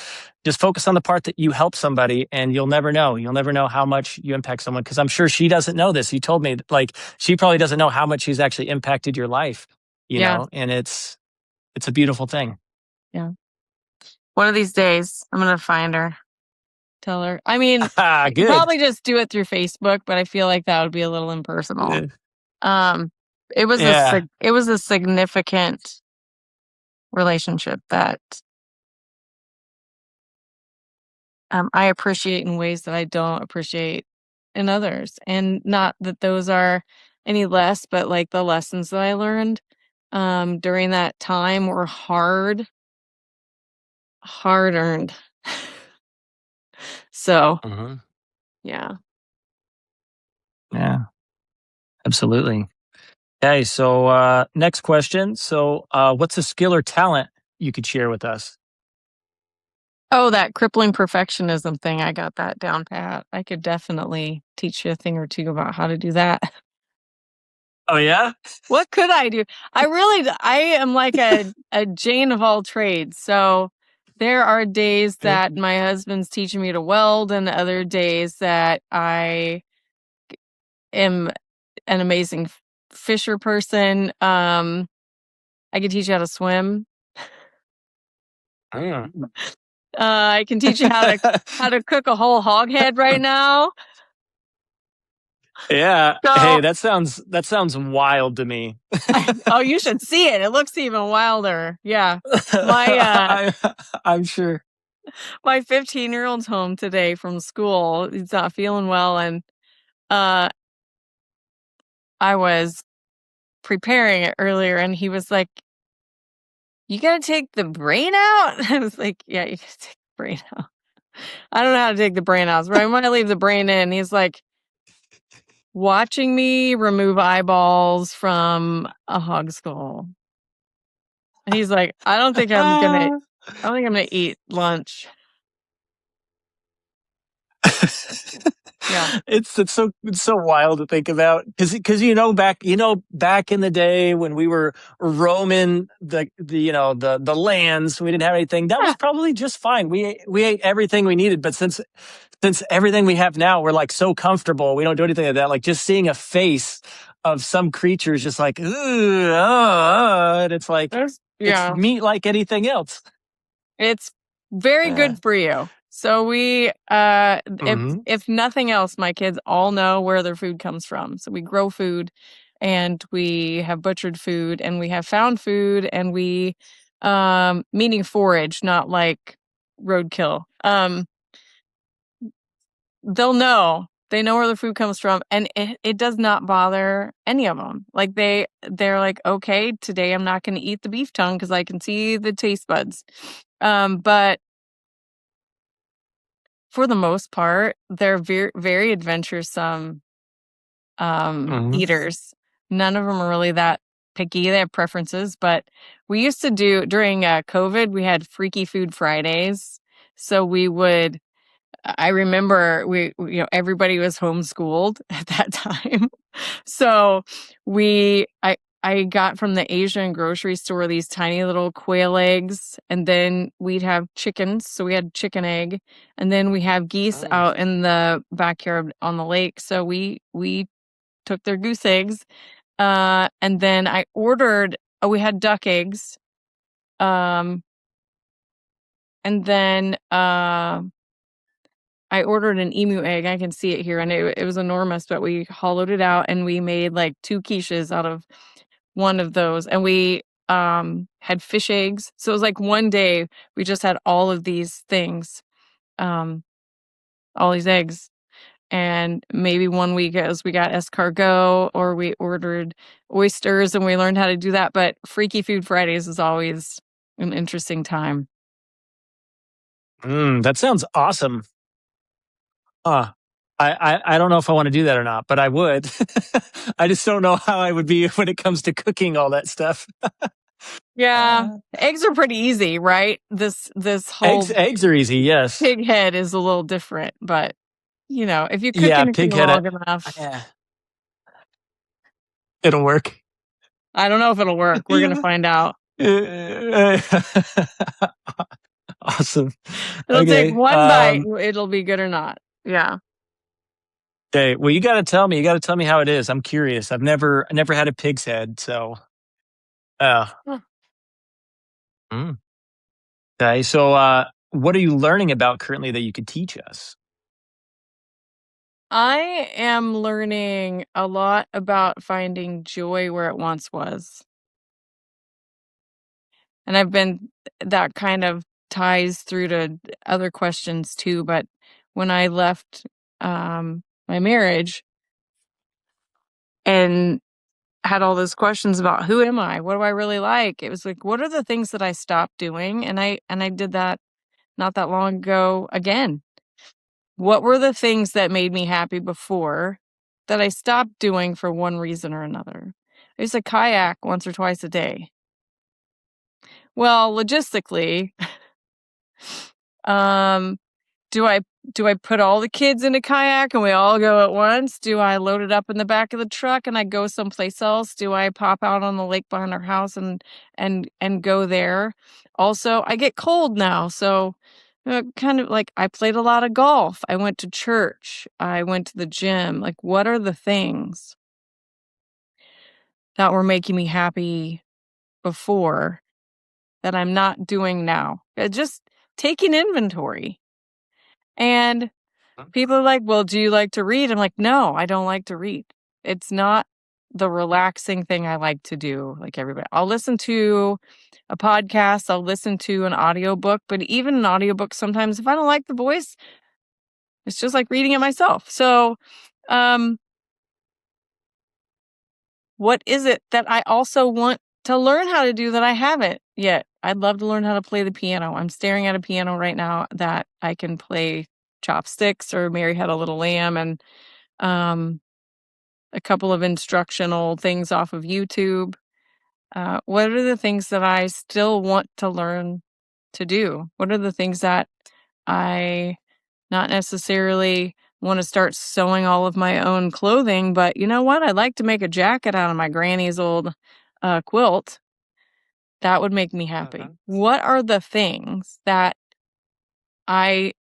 focus on the part that you helped somebody, and you'll never know. You'll never know how much you impact someone, because I'm sure she doesn't know this. You told me, like, she probably doesn't know how much she's actually impacted your life, Yeah. and it's a beautiful thing. Yeah. One of these days, I'm gonna find her. Tell her. I mean, I could Good. probably just do it through Facebook, but I feel like that would be a little impersonal. Um, Yeah. it was a significant relationship that I appreciate in ways that I don't appreciate in others. And not that those are any less, but like the lessons that I learned during that time were hard earned. So, Mhm. yeah. Yeah, absolutely. Okay, so next question. So, what's a skill or talent you could share with us? Oh, that crippling perfectionism thing, I got that down pat. I could definitely teach you a thing or two about how to do that. Oh yeah. What could I do? I am like a Jane of all trades. So there are days that my husband's teaching me to weld and other days that I am an amazing fisher person. I can teach you how to swim. Mm. I can teach you how to cook a whole hog head right now. Yeah. So Hey, that sounds wild to me. oh, you should see it. It looks even wilder. Yeah. My I, I'm sure. my 15-year-old's home today from school. He's not feeling well, and uh I was preparing it earlier and he was like, "You got to take the brain out?" I was like, "Yeah, you got to take the brain out." I don't know how to take the brain out, but I want to leave the brain in. He's like watching me remove eyeballs from a hog skull. And he's like, I don't think I'm going to eat lunch." Yeah. It's so wild to think about, because back in the day when we were roaming the lands, we didn't have anything. That was probably just fine. We ate everything we needed, but since everything we have now, we're like so comfortable, we don't do anything like that. Like, just seeing a face of some creature is just like, ooh, and it's like, it's Yeah. meat like anything else. It's very Yeah. good for you. So we Hmm. if nothing else, my kids all know where their food comes from. So we grow food and we have butchered food and we have found food and we meaning forage, not like roadkill. They'll know They know where the food comes from, and it does not bother any of them. Like, they're like, "Okay, today I'm not gonna eat the beef tongue because I can see the taste buds." But for the most part, they're very adventuresome, Mhm. eaters. None of them are really that picky. They have preferences, but we used to do during, COVID, we had Freaky Food Fridays. So we would I remember everybody was homeschooled at that time. So I got from the Asian grocery store these tiny little quail eggs, and then we'd have chickens, so we had chicken egg, and then we have geese Mm. out in the backyard on the lake, so we took their goose eggs, and then I ordered we had duck eggs, um, and then, I ordered an emu egg. I can see it here, and it was enormous, but we hollowed it out, and we made, like, 2 quiches out of one of those, and we, had fish eggs. So it was like one day, we just had all of these things, um, all these eggs, and maybe one week it was we got escargot, or we ordered oysters, and we learned how to do that, but Freaky Food Fridays is always an interesting time. That sounds awesome. Huh. I don't know if I wanna do that or not, but I would. I just don't know how I would be when it comes to cooking all that stuff. Yeah, Uh, eggs are pretty easy, right? This eggs whole eggs are easy, yes. pig head is a little different, but, if you cook Yeah, anything pig head, long enough, yeah, it'll work. I don't know if it'll work. We're gonna Yeah. find out. Uh, Awesome. It'll take Okay, one bite, it'll be good or not. Yeah. okay, well, you gotta tell me how it is. I'm curious. I never had a pig's head, so, uh, Huh. mm. Okay, so, what are you learning about currently that you could teach us? I am learning a lot about finding joy where it once was, and that kind of ties through to other questions too, but when I left, my marriage and had all those questions about who am I? What do I really like? It was like, what are the things that I stopped doing? And I did that not that long ago again. What were the things that made me happy before that I stopped doing for one reason or another? I used to kayak once or twice a day. Well, logistically, um, Do I do I put all the kids in a kayak and we all go at once? Do I load it up in the back of the truck and I go someplace else? Do I pop out on the lake behind our house and go there? Also, I get cold now, so kind of like I played a lot of golf. I went to church. I went to the gym. Like, what are the things that were making me happy before that I'm not doing now? Just taking inventory. And people are like, "Well, do you like to read?" I'm like, "No, I don't like to read. It's not the relaxing thing I like to do like everybody. I'll listen to a podcast, I'll listen to an audiobook, but even an audiobook sometimes if I don't like the voice, it's just like reading it myself. So, um, what is it that I also want to learn how to do that I haven't yet? I'd love to learn how to play the piano. I'm staring at a piano right now that I can play chopsticks or Mary Had a Little Lamb and um a couple of instructional things off of YouTube. What are the things that I still want to learn to do? What are the things that I not necessarily want to start sewing all of my own clothing, but you know what? I'd like to make a jacket out of my granny's old quilt. That would make me happy. Mhm. What are the things that I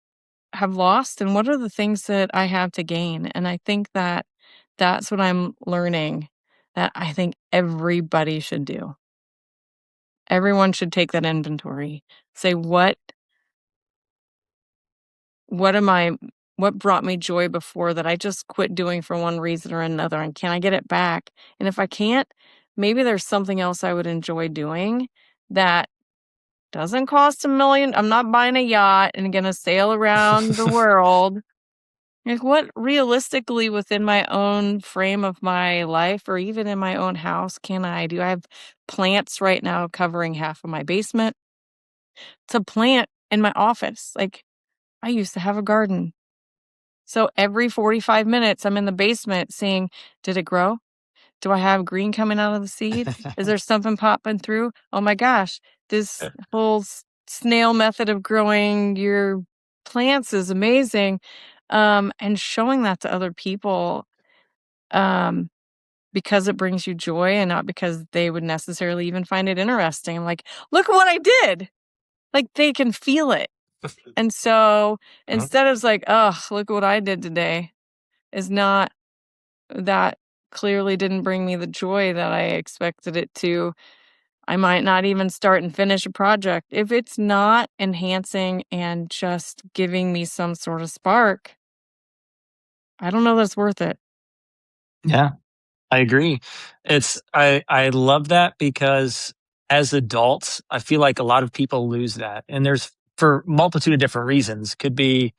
have lost and what are the things that I have to gain? And I think that that's what I'm learning that I think everybody should do. Everyone should take that inventory. Say what am I what brought me joy before that I just quit doing for one reason or another and can I get it back? And if I can't, maybe there's something else I would enjoy doing that doesn't cost a million. I'm not buying a yacht and going to sail around the world. Like, what realistically within my own frame of my life or even in my own house can I do? I have plants right now covering half of my basement. To plant in my office. Like, I used to have a garden. So every 45 minutes, I'm in the basement seeing, did it grow? Do I have green coming out of the seed? Is there something popping through? Oh my gosh, this whole snail method of growing your plants is amazing. And showing that to other people, um, because it brings you joy and not because they would necessarily even find it interesting. Like, look at what I did. Like, they can feel it. And so Mhm. instead of like, oh, look what I did today, is not that clearly didn't bring me the joy that I expected it to. I might not even start and finish a project. If it's not enhancing and just giving me some sort of spark, I don't know that it's worth it. Yeah, I agree. I love that because as adults, I feel like a lot of people lose that. And there's for multitude of different reasons. Could be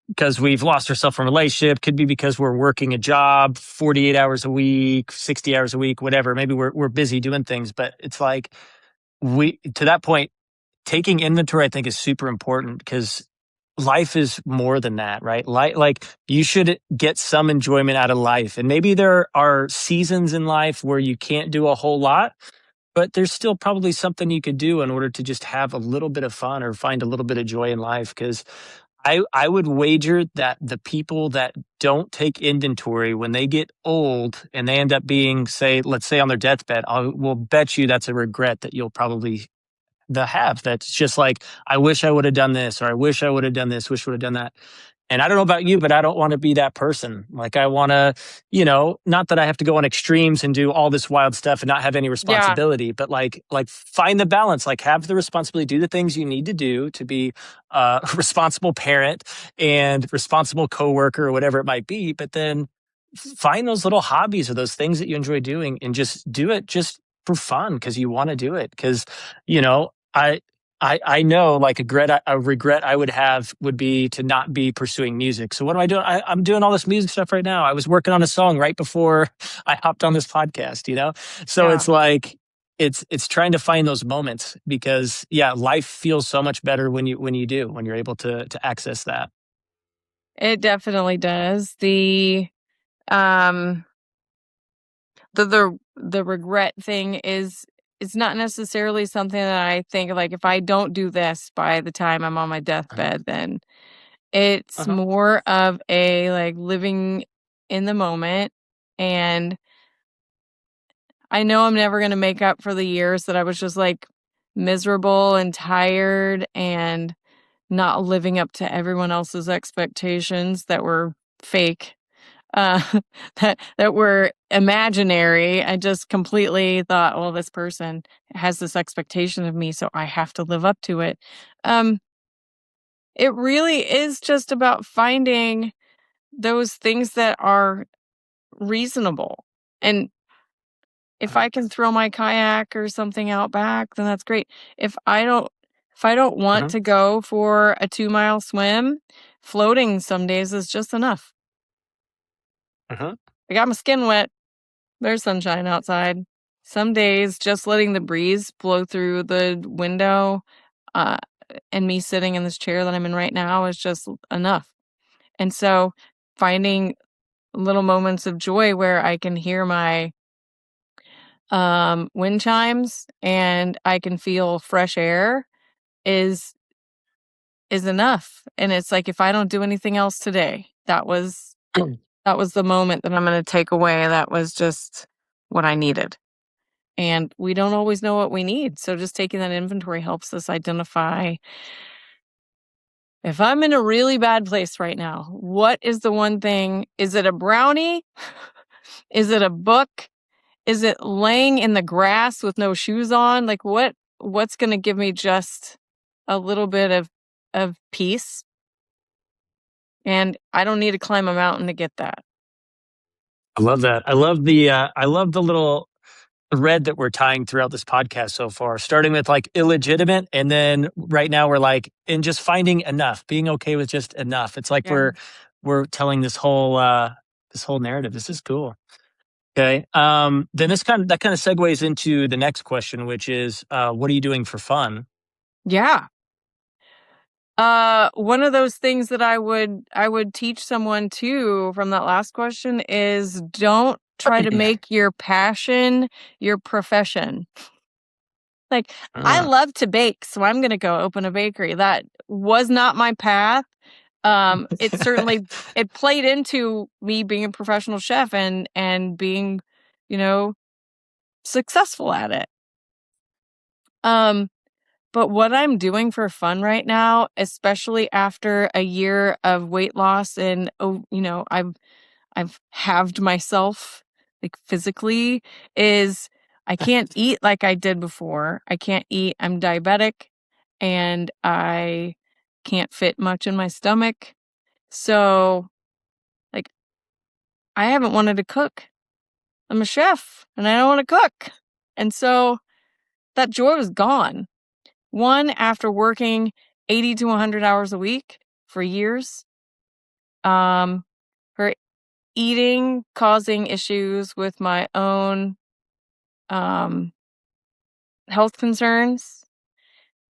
because we've lost ourselves from a relationship, could be because we're working a job 48 hours a week, 60 hours a week, whatever. Maybe we're busy doing things, but it's like we to that point, taking inventory I think is super important because life is more than that, right? Like you should get some enjoyment out of life. And maybe there are seasons in life where you can't do a whole lot, but there's still probably something you could do in order to just have a little bit of fun or find a little bit of joy in life. Because I would wager that the people that don't take inventory when they get old and they end up being, say, let's say on their deathbed, I will bet you that's a regret that you'll probably the have that's just like, I wish I would have done this, or I wish I would have done this, wish I would have done that. And I don't know about you, but I don't want to be that person. Like I want to, not that I have to go on extremes and do all this wild stuff and not have any Yeah. responsibility, but like find the balance, like have the responsibility, do the things you need to do to be a responsible parent and responsible coworker or whatever it might be. But then find those little hobbies or those things that you enjoy doing and just do it just for fun because you want to do it. Because, you know, I know like a regret I would have would be to not be pursuing music. So what am I doing? I'm doing all this music stuff right now. I was working on a song right before I hopped on this podcast, you know? So Yeah. it's like it's trying to find those moments because yeah, life feels so much better when you're able to access that. It definitely does. Um the regret thing is it's not necessarily something that I think like if I don't do this by the time I'm on my Uh-huh. deathbed, then it's Uh-huh. more of a like living in the moment. And I know I'm never gonna make up for the years that I was just like miserable and tired and not living up to everyone else's expectations that were fake. uh, that were imaginary. I just completely thought, well, this person has this expectation of me, so I have to live up to it. Um, it really is just about finding those things that are reasonable. And if I can throw my kayak or something out back, then that's great. If I don't if I don't want Uh-huh. to go for a 2-mile swim, floating some days is just enough. Uh-huh. I got my skin wet. There's sunshine outside. Some days, just letting the breeze blow through the window, uh, and me sitting in this chair that I'm in right now is just enough. And so, finding little moments of joy where I can hear my, wind chimes and I can feel fresh air is is enough. And it's like, if I don't do anything else today, that was the moment that I'm gonna take away. That was just what I needed. And we don't always know what we need. So just taking that inventory helps us identify if I'm in a really bad place right now, what is the one thing? Is it a brownie? Is it a book? Is it laying in the grass with no shoes on? Like what's going to give me just a little bit of peace? And I don't need to climb a mountain to get that. I love that. I love the little thread that we're tying throughout this podcast so far, starting with like illegitimate. And then right now we're like, in just finding enough, being okay with just enough. It's like Yeah. we're telling this whole narrative. This is cool. Okay. Then that kind of segues into the next question, which is, what are you doing for fun? Yeah. One of those things that I would teach someone too from that last question is don't try to make your passion your profession. Like, I Uh, love to bake, so I'm gonna go open a bakery. That was not my path. It certainly it played into me being a professional chef and being, you know, successful at it. Um, but what I'm doing for fun right now, especially after a year of weight loss and, oh, I've halved myself, like, physically, is I can't eat like I did before. I can't eat. I'm diabetic, and I can't fit much in my stomach. So, like, I haven't wanted to cook. I'm a chef, and I don't wanna cook. And so that joy was gone. One, after working 80 to 100 hours a week for years, um, her eating causing issues with my own um, health concerns.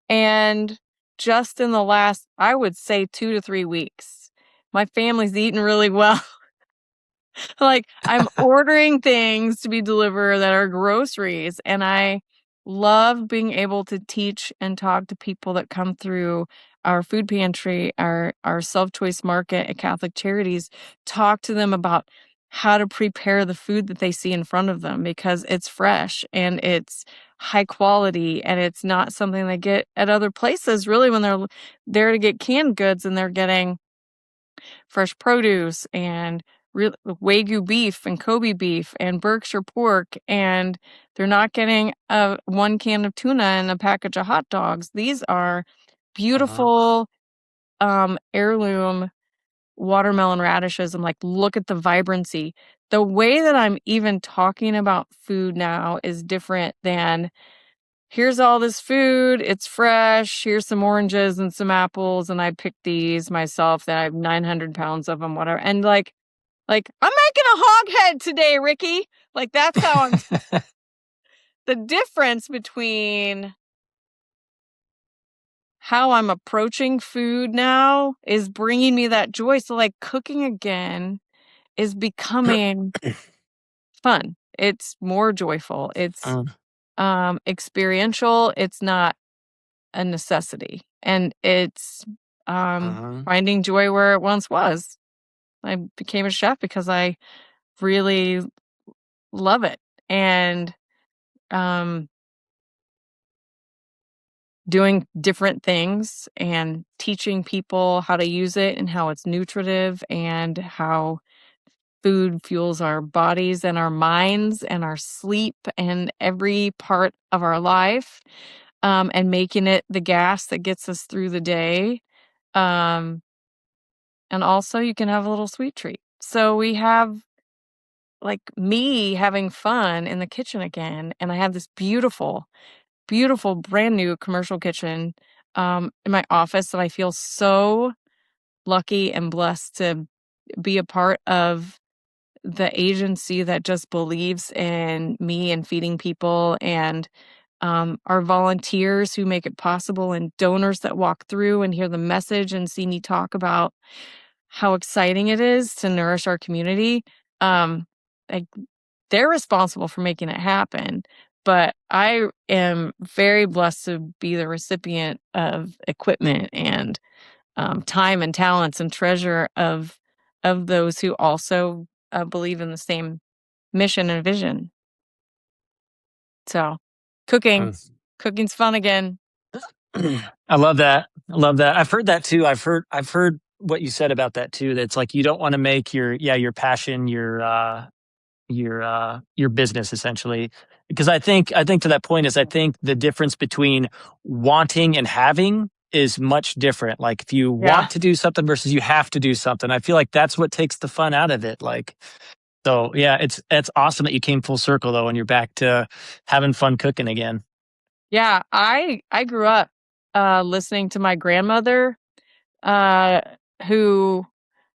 And just in the last, I would say 2 to 3 weeks, my family's eating really well. Like, I'm ordering things to be delivered that are groceries, and I love being able to teach and talk to people that come through our food pantry, our self-choice market at Catholic Charities, talk to them about how to prepare the food that they see in front of them because it's fresh and it's high quality and it's not something they get at other places really when they're there to get canned goods and they're getting fresh produce and Wagyu beef and Kobe beef and Berkshire pork, and they're not getting a 1 can of tuna and a package of hot dogs. These are uh-huh. beautiful, heirloom watermelon radishes. I'm like, "Look at the vibrancy." The way that I'm even talking about food now is different than, "Here's all this food, it's fresh, here's some oranges and some apples, and I picked these myself, that I have 900 pounds of them," whatever, and, "I'm making a hog head today, Ricky." Like, that's how I'm the difference between how I'm approaching food now is bringing me that joy, so, like, cooking again is becoming fun. It's more joyful, it's, Uh, experiential, it's not a necessity, and it's, uh-huh. finding joy where it once was. I became a chef because I really love it, and, um doing different things and teaching people how to use it and how it's nutritive and how food fuels our bodies and our minds and our sleep and every part of our life, and making it the gas that gets us through the day. Um, and also you can have a little sweet treat. So we have like me having fun in the kitchen again, and I have this beautiful, beautiful brand new commercial kitchen in my office that I feel so lucky and blessed to be a part of the agency that just believes in me and feeding people and our volunteers who make it possible and donors that walk through and hear the message and see me talk about how exciting it is to nourish our community. Um, like they're responsible for making it happen, but I am very blessed to be the recipient of equipment and time and talents and treasure of those who also believe in the same mission and vision. So, cooking, Mm. cooking's fun again. I love that. I love that. I've heard that too. I've heard what you said about that too. That's like you don't want to make your passion your business essentially. Because I think to that point is I think the difference between wanting and having is much different. Like if you Yeah, want to do something versus you have to do something, I feel like that's what takes the fun out of it. Like so yeah, it's awesome that you came full circle though and you're back to having fun cooking again. yeah. I grew up listening to my grandmother, uh, who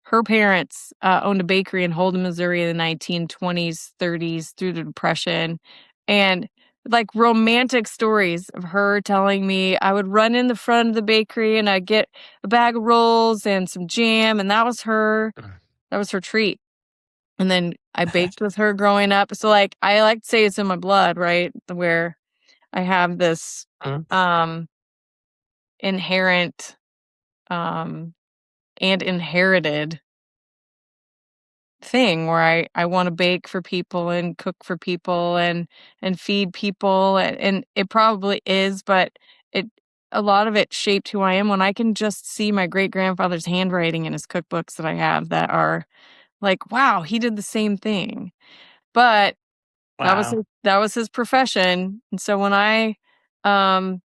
her parents owned a bakery in Holden, Missouri in the 1920s, 30s through the Depression. And like romantic stories of her telling me I would run in the front of the bakery and I'd get a bag of rolls and some jam, and that was her treat. And then I baked with her growing up. So like I like to say it's in my blood, right? Where I have this Mhm. um inherent um and inherited thing where I want to bake for people and cook for people and feed people, and it probably is, but it a lot of it shaped who I am when I can just see my great grandfather's handwriting in his cookbooks that I have that are like, wow, he did the same thing. But Wow. that was his profession. And so when um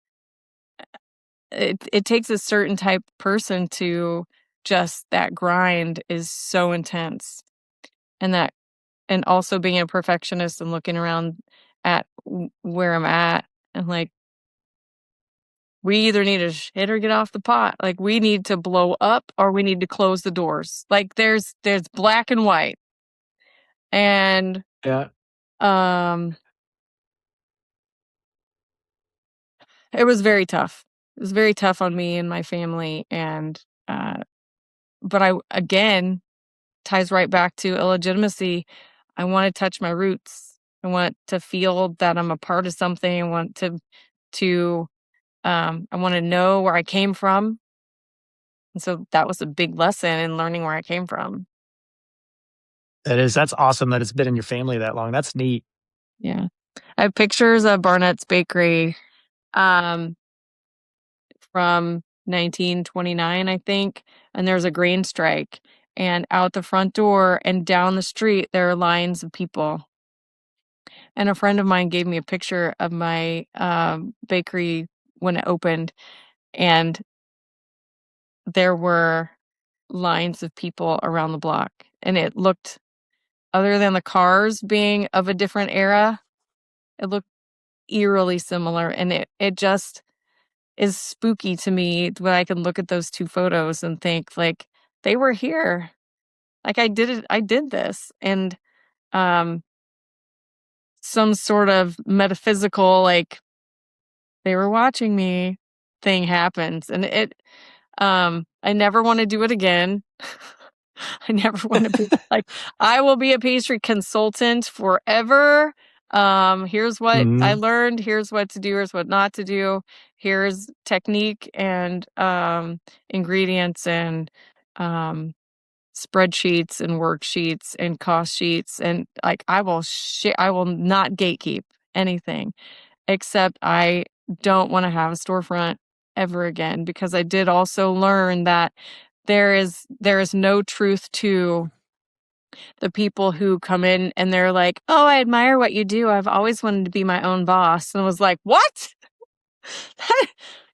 it takes a certain type of person to just that grind is so intense. And that and also being a perfectionist and looking around at where I'm at and like we either need to hit or get off the pot. Like we need to blow up or we need to close the doors. Like there's black and white. And Yeah. um it was very tough. It was very tough on me and my family, and uh but I again ties right back to illegitimacy. I want to touch my roots. I want to feel that I'm a part of something. I want to I want to know where I came from. And so that was a big lesson in learning where I came from. That's awesome that it's been in your family that long. That's neat. Yeah. I have pictures of Barnett's Bakery um, from 1929, I think. And there's a grain strike. And out the front door and down the street, there are lines of people. And a friend of mine gave me a picture of my bakery when it opened. And there were lines of people around the block. And it looked, other than the cars being of a different era, it looked eerily similar, and it just is spooky to me when I can look at those 2 photos and think, like, "They were here. Like, I did this." And, um, some sort of metaphysical, like, "They were watching me" thing happens, and I never wanna do it again. I never wanna be like, "I will be a pastry consultant forever. Here's what I Mhm. learned, here's what to do, here's what not to do, here's technique and, ingredients and, um, spreadsheets and worksheets and cost sheets," and, like, I will not gatekeep anything, except I don't wanna have a storefront ever again, because I did also learn that there is no truth to the people who come in and they're like, "Oh, I admire what you do. I've always wanted to be my own boss." And I was like, "What?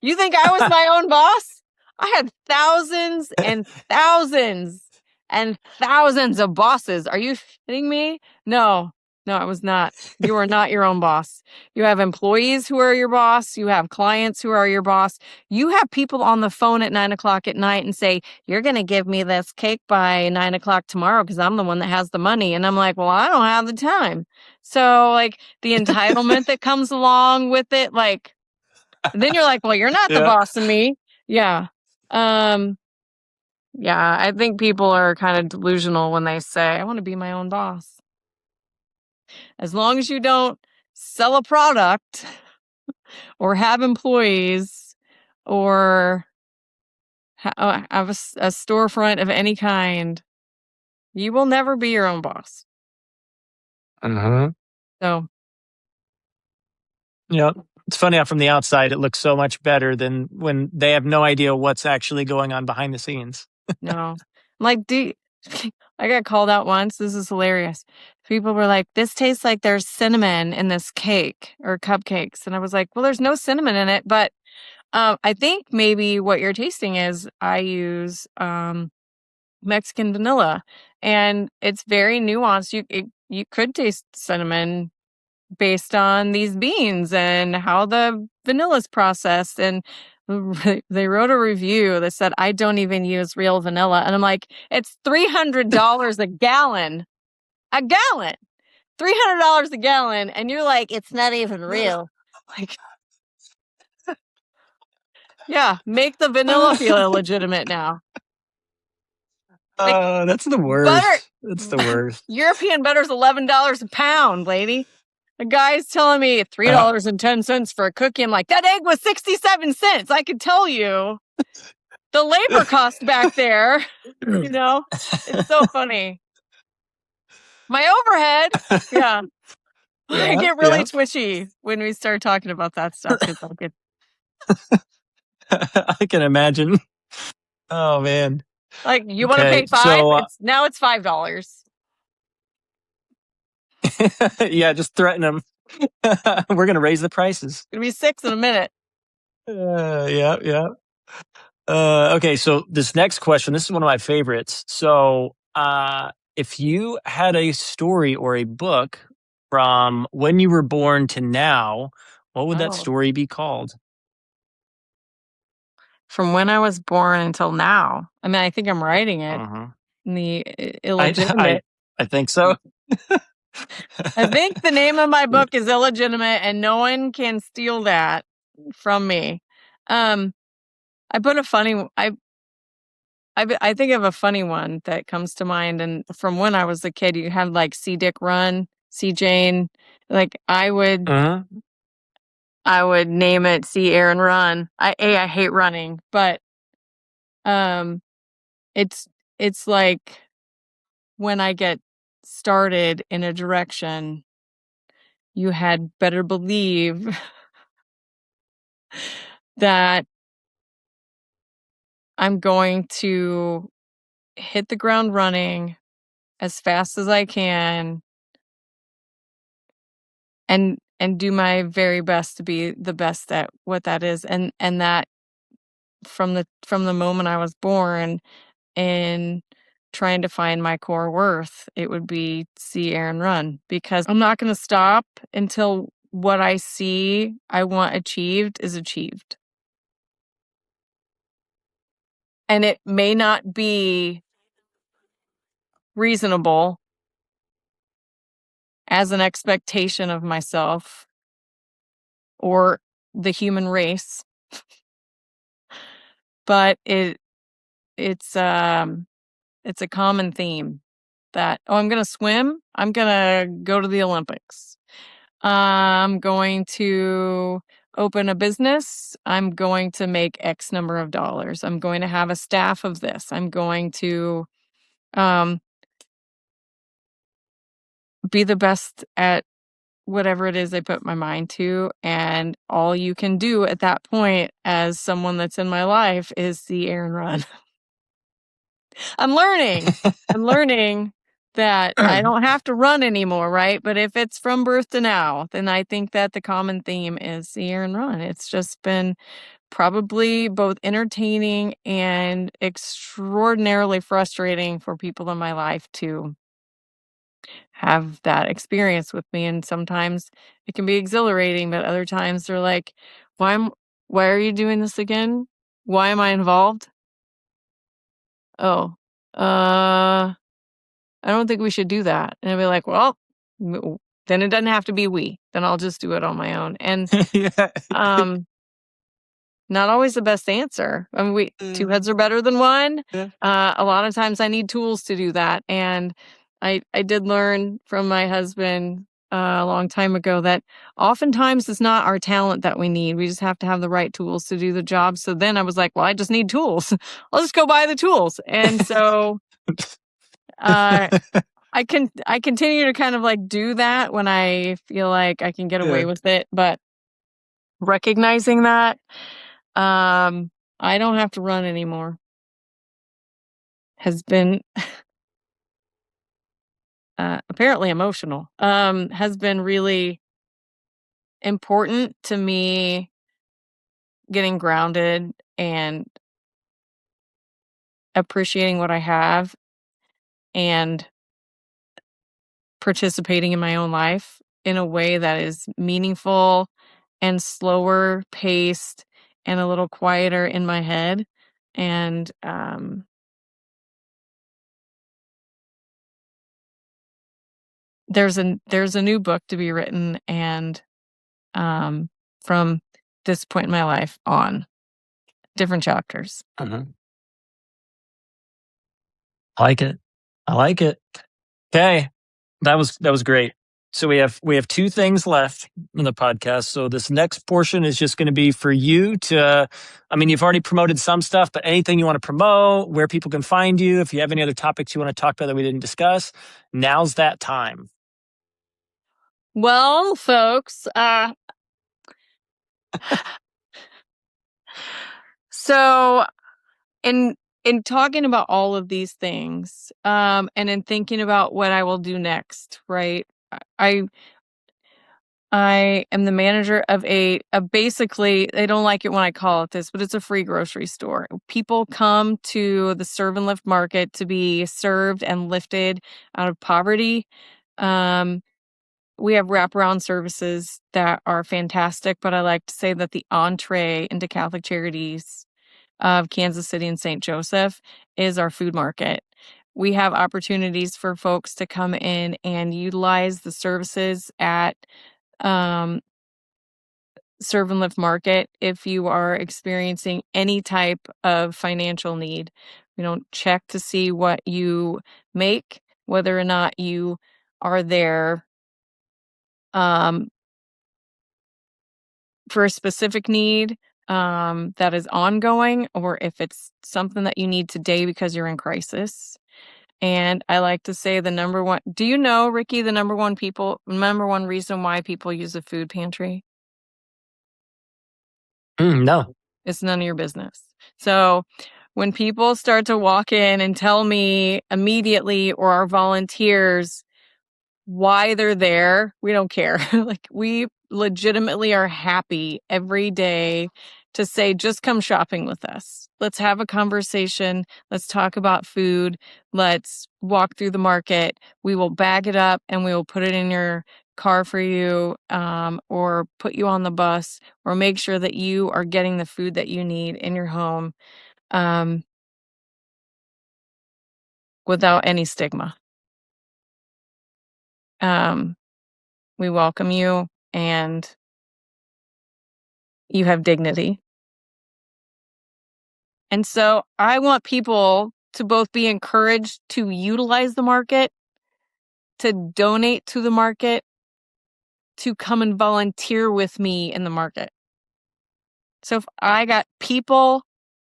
You think I was my own boss? I had thousands and thousands and thousands of bosses. Are you kidding me? No, no, I was not. You are not your own boss. You have employees who are your boss. You have clients who are your boss. You have people on the phone at 9 o'clock at night and say, "You're going to give me this cake by 9 o'clock tomorrow because I'm the one that has the money." And I'm like, "Well, I don't have the time." So, like, the entitlement that comes along with it, like, then you're like, "Well, you're not the Yeah. boss of me." Yeah. Um, yeah, I think people are kind of delusional when they say, "I wanna be my own boss." As long as you don't sell a product or have employees or have a storefront of any kind, you will never be your own boss. Mhm. So, Yep. It's funny how from the outside it looks so much better than when they have no idea what's actually going on behind the scenes. no. Like, I got called out once, this is hilarious. People were like, "This tastes like there's cinnamon in this cake or cupcakes." And I was like, "Well, there's no cinnamon in it, but, I think maybe what you're tasting is I use, Mexican vanilla, and it's very nuanced. You could taste cinnamon based on these beans and how the vanilla's processed, and they wrote a review that said, I don't even use real vanilla. And I'm like, it's $300 a gallon. A gallon. $300 a gallon. And you're like, it's not even real. Like, yeah, make the vanilla feel illegitimate now. Like, That's the butter, worst. That's the worst. European butter's $11 a pound, lady. The guy's telling me $3.10 for a cookie. I'm like, that egg was 67 cents. I could tell you the labor cost back there. You know, it's so funny. My overhead. Yeah. I Yeah, get really yeah. twitchy when we start talking about that stuff because I'll get I can imagine. Oh man. like, you want to Okay, pay five? so It's $5. yeah, just threaten them. We're gonna raise the prices. It's gonna be 6 in a minute. Yeah, yeah. Okay, so this next question, this is one of my favorites. So, if you had a story or a book from when you were born to now, what would that Oh. story be called? From when I was born until now. I mean, I think I'm writing it Uh-huh. in the I I illegitimate. I think so. I think the name of my book is illegitimate, and no one can steal that from me. Um, I put a funny. I think of a funny one that comes to mind, and from when I was a kid, you had like See Dick Run, See Jane. Like Uh-huh. I would name it See Erin Run. I hate running, but um, it's it's like when I get started in a direction, you had better believe that I'm going to hit the ground running as fast as I can and do my very best to be the best at what that is. And that from the moment I was born and trying to find my core worth, it would be see Aaron run because I'm not going to stop until what I see I want achieved is achieved. And it may not be reasonable as an expectation of myself or the human race, but it's a common theme that, oh, I'm going to swim, I'm going to go to the Olympics. I'm going to open a business, I'm going to make X number of dollars. I'm going to have a staff of this. I'm going to um be the best at whatever it is I put my mind to, and all you can do at that point as someone that's in my life is see Aaron run. I'm learning. I'm learning that I don't have to run anymore, right? But if it's from birth to now, then I think that the common theme is see Aaron run. It's just been probably both entertaining and extraordinarily frustrating for people in my life to have that experience with me, and sometimes it can be exhilarating, but other times they're like, why are you doing this again? Why am I involved? Oh, I don't think we should do that." And I'd be like, "Well, then it doesn't have to be we. Then I'll just do it on my own." And, Yeah. um not always the best answer. I mean, we 2 heads are better than 1. Yeah. A lot of times I need tools to do that, and I did learn from my husband, a long time ago that oftentimes it's not our talent that we need, we just have to have the right tools to do the job, so then I was like, "Well, I just need tools. I'll just go buy the tools." And so, uh, I continue to kind of, like, do that when I feel like I can get away Yeah. with it, but recognizing that um, I don't have to run anymore. Has been apparently emotional. Has been really important to me getting grounded and appreciating what I have and participating in my own life in a way that is meaningful and slower paced and a little quieter in my head. And there's a new book to be written, and from this point in my life on, different chapters. Mhm. I like it. I like it. Okay. That was great. So we have two things left in the podcast. So this next portion is just going to be for you to, I mean, you've already promoted some stuff, but anything you want to promote, where people can find you, if you have any other topics you want to talk about that we didn't discuss, now's that time. Well, folks, so in in talking about all of these things, and in thinking about what I will do next, right? I I am the manager of a basically, they don't like it when I call it this, but it's a free grocery store. People come to the serve and lift market to be served and lifted out of poverty. Um, we have wraparound services that are fantastic, but I like to say that the entree into Catholic Charities of Kansas City and St. Joseph is our food market. We have opportunities for folks to come in and utilize the services at um, Serve and Lift Market if you are experiencing any type of financial need. We don't check to see what you make, whether or not you are there um, for a specific need that is ongoing, or if it's something that you need today because you're in crisis. And I like to say the number one, do you know, Ricky, the number one reason why people use a food pantry? No. It's none of your business. So when people start to walk in and tell me immediately, or our volunteers, why they're there, we don't care. Like, we legitimately are happy every day to say, just come shopping with us. Let's have a conversation. Let's talk about food. Let's walk through the market. We will bag it up and we will put it in your car for you, or put you on the bus, or make sure that you are getting the food that you need in your home, um, without any stigma. Um, we welcome you, and you have dignity. And so I want people to both be encouraged to utilize the market, to donate to the market, to come and volunteer with me in the market. So if I got people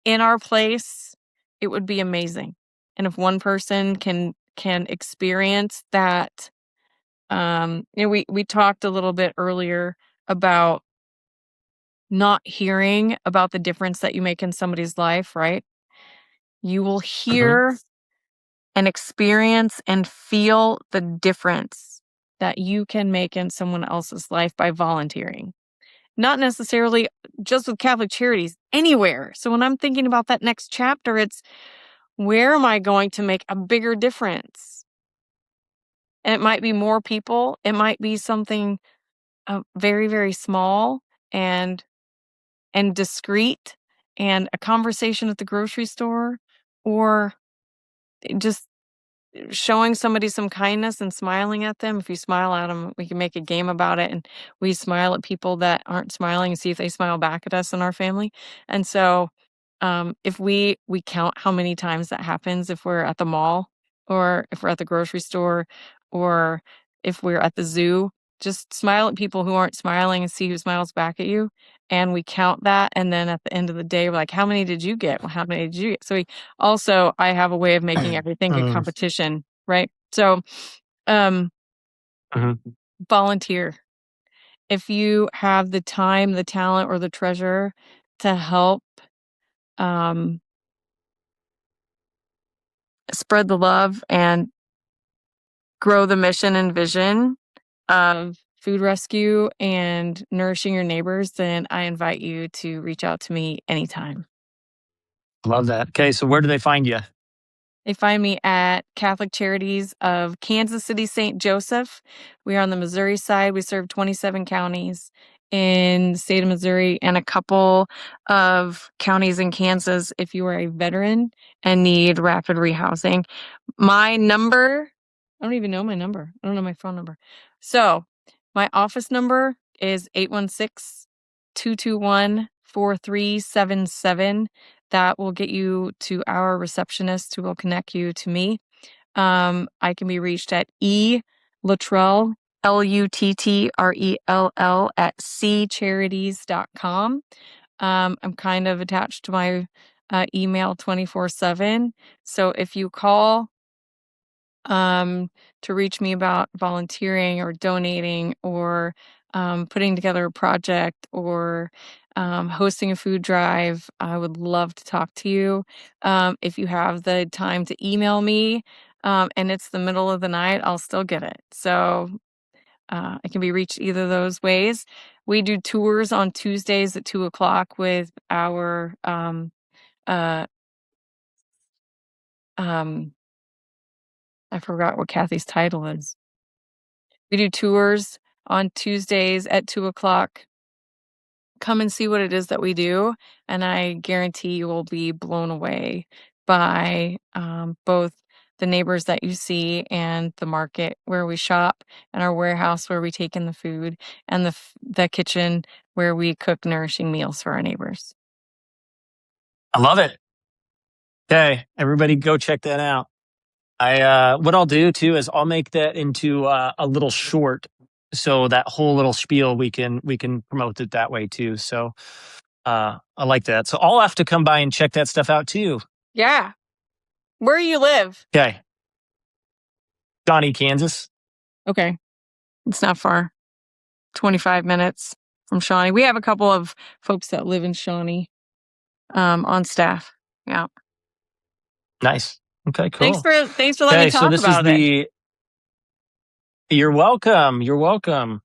in our place, it would be amazing. And if one person can experience that, we talked a little bit earlier about not hearing about the difference that you make in somebody's life, right? You will Mhm. hear and experience and feel the difference that you can make in someone else's life by volunteering. Not necessarily just with Catholic Charities, anywhere. So when I'm thinking about that next chapter, it's, where am I going to make a bigger difference? And it might be more people, it might be something very, very small and discreet, and a conversation at the grocery store, or just showing somebody some kindness and smiling at them. If you smile at them, we can make a game about it, and we smile at people that aren't smiling and see if they smile back at us in our family. And so, if we count how many times that happens, if we're at the mall, or if we're at the grocery store, or if we're at the zoo, just smile at people who aren't smiling and see who smiles back at you. And we count that, and then at the end of the day, we're like, how many did you get? Well, how many did you get? So I have a way of making everything a Mhm. competition, right? So, um, Mhm. volunteer. If you have the time, the talent, or the treasure to help, um, spread the love and grow the mission and vision of food rescue and nourishing your neighbors, then I invite you to reach out to me anytime. Love that. Okay, so where do they find you? They find me at Catholic Charities of Kansas City St. Joseph. We are on the Missouri side. We serve 27 counties. in the state of Missouri and a couple of counties in Kansas if you are a veteran and need rapid rehousing. My number, I don't even know my number. I don't know my phone number. So my office number is 816-221-4377. That will get you to our receptionist who will connect you to me. I can be reached at Luttrell, Luttrell at ccharities.com. I'm kind of attached to my email 24/7. So if you call to reach me about volunteering or donating or putting together a project or hosting a food drive, I would love to talk to you. If you have the time to email me and it's the middle of the night, I'll still get it. So I can be reached either of those ways. We do tours on Tuesdays at 2:00 with our uh, I forgot what Kathy's title is. We do tours on Tuesdays at 2:00. Come and see what it is that we do, and I guarantee you will be blown away by both the neighbors that you see and the market where we shop and our warehouse where we take in the food and the kitchen where we cook nourishing meals for our neighbors. I love it. Okay, everybody go check that out. What I'll do too is I'll make that into a little short, so that whole little spiel we can promote it that way too. So I like that. So I'll have to come by and check that stuff out too. Yeah. Where you live? Okay, Shawnee, Kansas. Okay. It's not far. 25 minutes from Shawnee. We have a couple of folks that live in Shawnee on staff. Yeah. Nice. Okay, Thanks cool. for letting me Okay, so talk this is about it. the. You're welcome. You're welcome.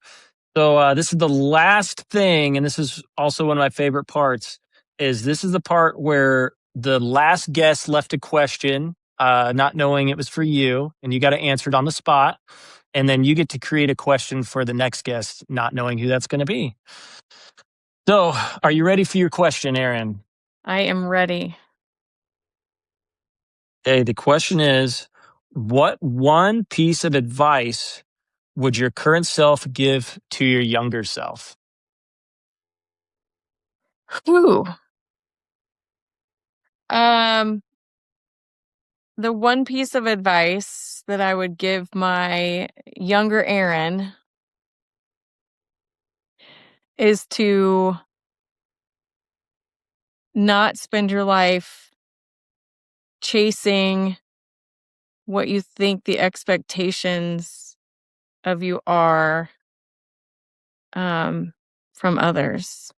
So this is the last thing, and this is also one of my favorite parts. This is the part where the last guest left a question, not knowing it was for you, and you got to answer it on the spot, and then you get to create a question for the next guest, not knowing who that's going to be. So, are you ready for your question, Erin? I am ready. Okay, the question is, what one piece of advice would your current self give to your younger self? Whew. Um, the one piece of advice that I would give my younger Erin is to not spend your life chasing what you think the expectations of you are from others.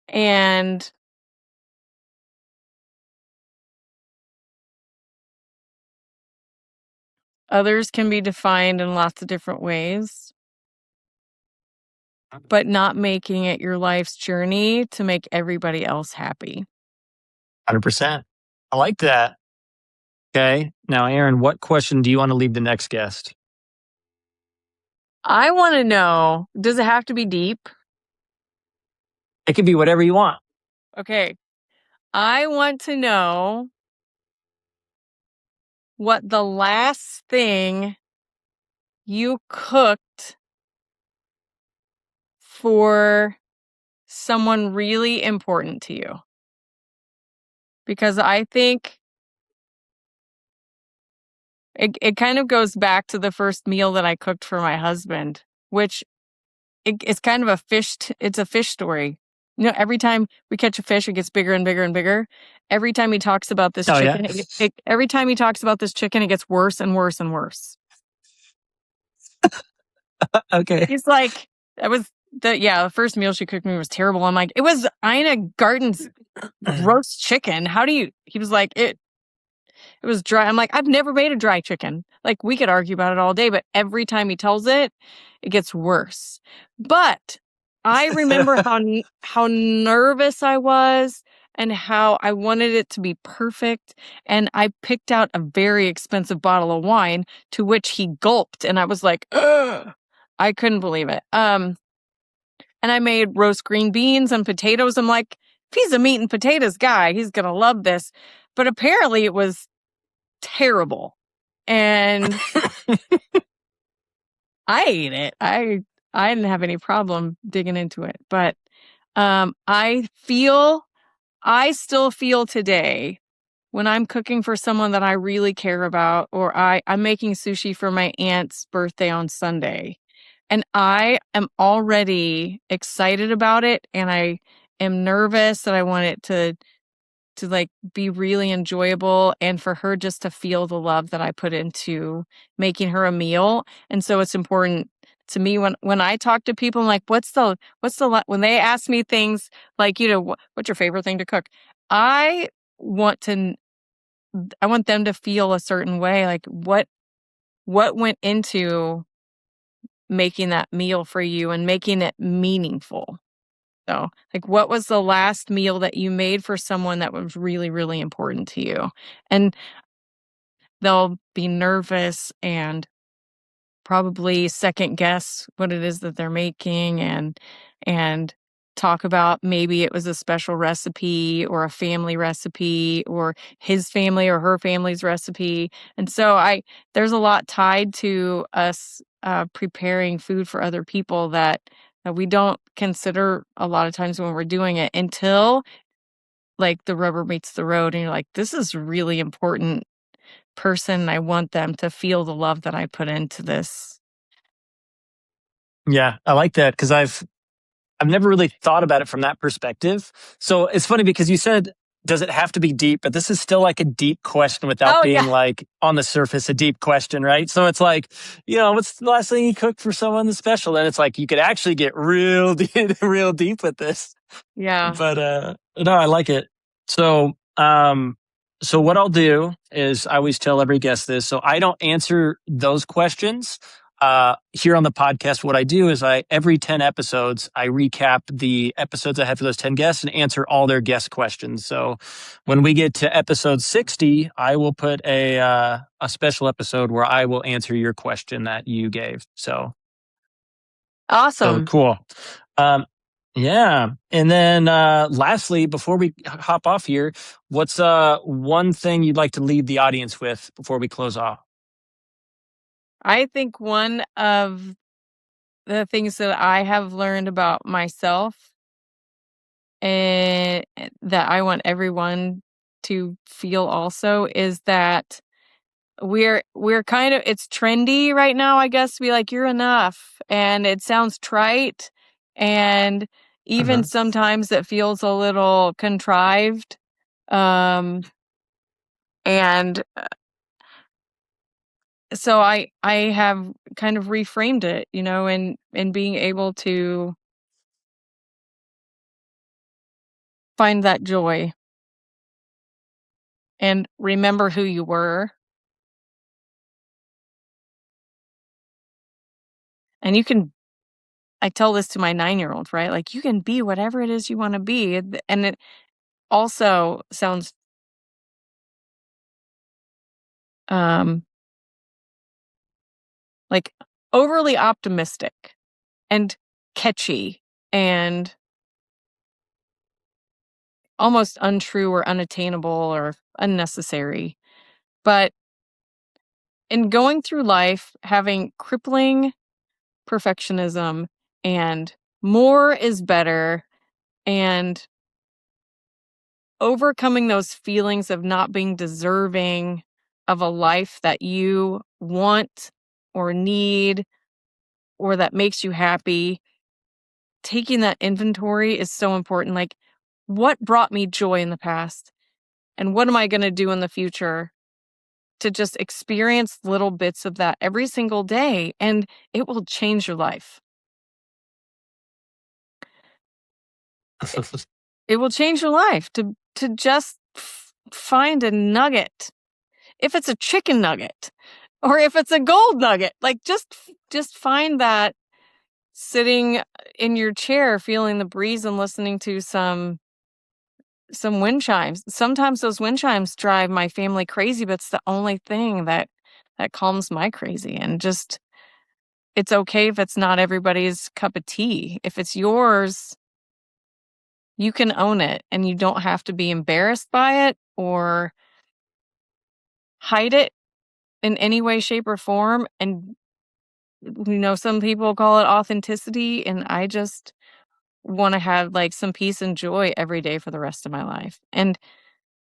And others can be defined in lots of different ways, but not making it your life's journey to make everybody else happy. 100%. I like that. Okay. Now, Erin, what question do you want to leave the next guest? I want to know, does it have to be deep? It can be whatever you want. Okay. I want to know what the last thing you cooked for someone really important to you. Because I think it kind of goes back to the first meal that I cooked for my husband, which it's kind of it's a fish story. You know, every time we catch a fish, it gets bigger and bigger and bigger. Every time he talks about this Oh, yeah. chicken, every time he talks about this chicken, it gets worse and worse and worse. Okay. He's like, the first meal she cooked me was terrible. I'm like, it was Ina Garten's roast chicken. He was like, it was dry. I'm like, I've never made a dry chicken. Like, we could argue about it all day, but every time he tells it, it gets worse. But I remember how nervous I was and how I wanted it to be perfect. And I picked out a very expensive bottle of wine to which he gulped. And I was like, ugh. I couldn't believe it. And I made roast green beans and potatoes. I'm like, if he's a meat and potatoes guy, he's gonna love this. But apparently it was terrible. And I ate it. I didn't have any problem digging into it. But I still feel today when I'm cooking for someone that I really care about, or I'm making sushi for my aunt's birthday on Sunday, and I am already excited about it, and I am nervous that I want it to like be really enjoyable and for her just to feel the love that I put into making her a meal. And so it's important to me when I talk to people, I'm like, when they ask me things like, what's your favorite thing to cook? I want to I want them to feel a certain way, like what went into making that meal for you and making it meaningful. So, like, what was the last meal that you made for someone that was really, really important to you? And they'll be nervous and probably second guess what it is that they're making and talk about maybe it was a special recipe or a family recipe or his family or her family's recipe. And so there's a lot tied to us preparing food for other people that we don't consider a lot of times when we're doing it until like the rubber meets the road and you're like, this is really important person. I want them to feel the love that I put into this. Yeah, I like that because I've never really thought about it from that perspective. So it's funny because you said, does it have to be deep? But this is still like a deep question without Oh being yeah. like on the surface a deep question, right? So it's like, what's the last thing you cooked for someone that's special? And it's like you could actually get real deep, real deep with this. Yeah. But no, I like it. So so what I'll do is I always tell every guest this. So I don't answer those questions here on the podcast. What I do is every 10 episodes, I recap the episodes I had for those 10 guests and answer all their guest questions. So when we get to episode 60, I will put a special episode where I will answer your question that you gave. So Awesome. cool. Um, yeah. And then lastly, before we hop off here, what's one thing you'd like to leave the audience with before we close off? I think one of the things that I have learned about myself and that I want everyone to feel also is that we're kind of it's trendy right now, I guess, to be like, you're enough. And it sounds trite. And even Uh-huh. sometimes it feels a little contrived. Um, and so I have kind of reframed it, and being able to find that joy and remember who you were. And I tell this to my 9-year-old, right? Like, you can be whatever it is you want to be. And it also sounds um like overly optimistic and catchy and almost untrue or unattainable or unnecessary. But in going through life, having crippling perfectionism and more is better and overcoming those feelings of not being deserving of a life that you want or need or that makes you happy, taking that inventory is so important. Like, what brought me joy in the past? And what am I going to do in the future to just experience little bits of that every single day? And it will change your life. It will change your life to just find a nugget. If it's a chicken nugget or if it's a gold nugget, like just find that sitting in your chair feeling the breeze and listening to some wind chimes. Sometimes those wind chimes drive my family crazy, but it's the only thing that calms my crazy. And just it's okay if it's not everybody's cup of tea. If it's yours, you can own it, and you don't have to be embarrassed by it or hide it in any way, shape, or form. And some people call it authenticity, and I just want to have like some peace and joy every day for the rest of my life. And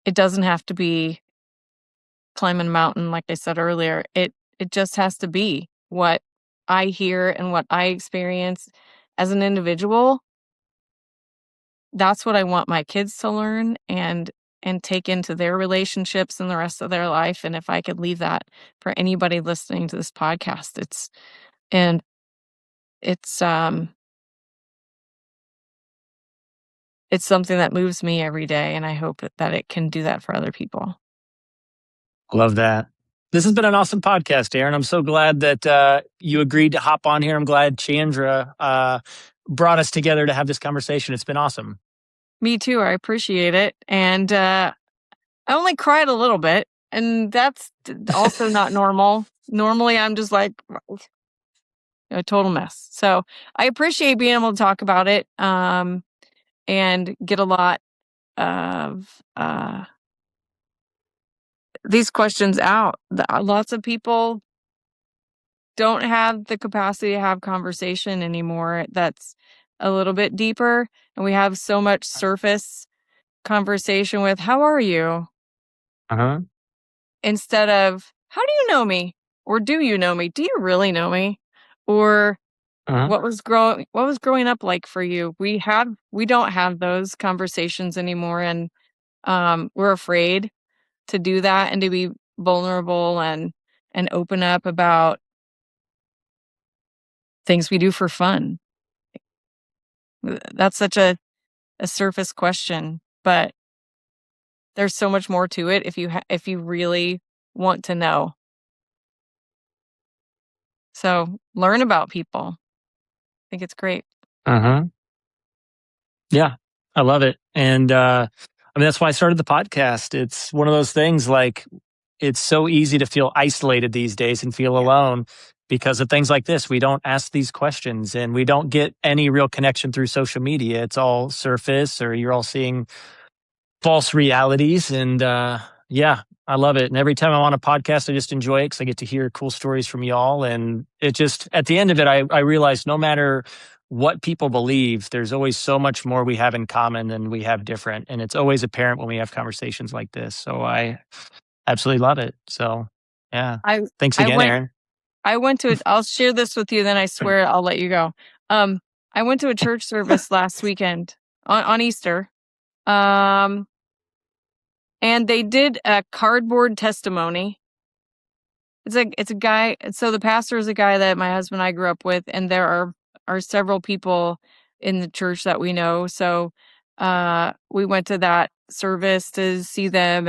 it doesn't have to be climbing a mountain, like I said earlier. It just has to be what I hear and what I experience as an individual. That's what I want my kids to learn and take into their relationships and the rest of their life. And if I could leave that for anybody listening to this podcast, and it's it's something that moves me every day, and I hope that it can do that for other people. Love that. This has been an awesome podcast, Erin. I'm so glad that you agreed to hop on here. I'm glad Chandra brought us together to have this conversation. It's been awesome. Me too. I appreciate it. And I only cried a little bit, and that's also not normal. Normally, I'm just like a total mess. So I appreciate being able to talk about it and get a lot of these questions out. Lots of people don't have the capacity to have conversation anymore that's a little bit deeper. And we have so much surface conversation with, how are you? Uh-huh. Instead of, how do you know me? Or do you know me? Do you really know me? Or Uh-huh. what was growing up like for you? We don't have those conversations anymore, and we're afraid to do that and to be vulnerable and open up about things we do for fun. That's such a surface question, but there's so much more to it if you really want to know. So learn about people. I think it's great. Uh-huh. Yeah, I love it. And I mean, that's why I started the podcast. It's one of those things like it's so easy to feel isolated these days and feel alone because of things like this. We don't ask these questions and we don't get any real connection through social media. It's all surface or you're all seeing false realities. And yeah, I love it. And every time I'm on a podcast, I just enjoy it because I get to hear cool stories from y'all. And it just, at the end of it, I realize no matter what people believe, there's always so much more we have in common than we have different. And it's always apparent when we have conversations like this. So I absolutely love it. So yeah. I Thanks I again, went Erin. I went to it. I'll share this with you, then I swear I'll let you go. Um, I went to a church service last weekend on Easter. Um, and they did a cardboard testimony. It's a guy. So the pastor is a guy that my husband and I grew up with, and there are several people in the church that we know. So we went to that service to see them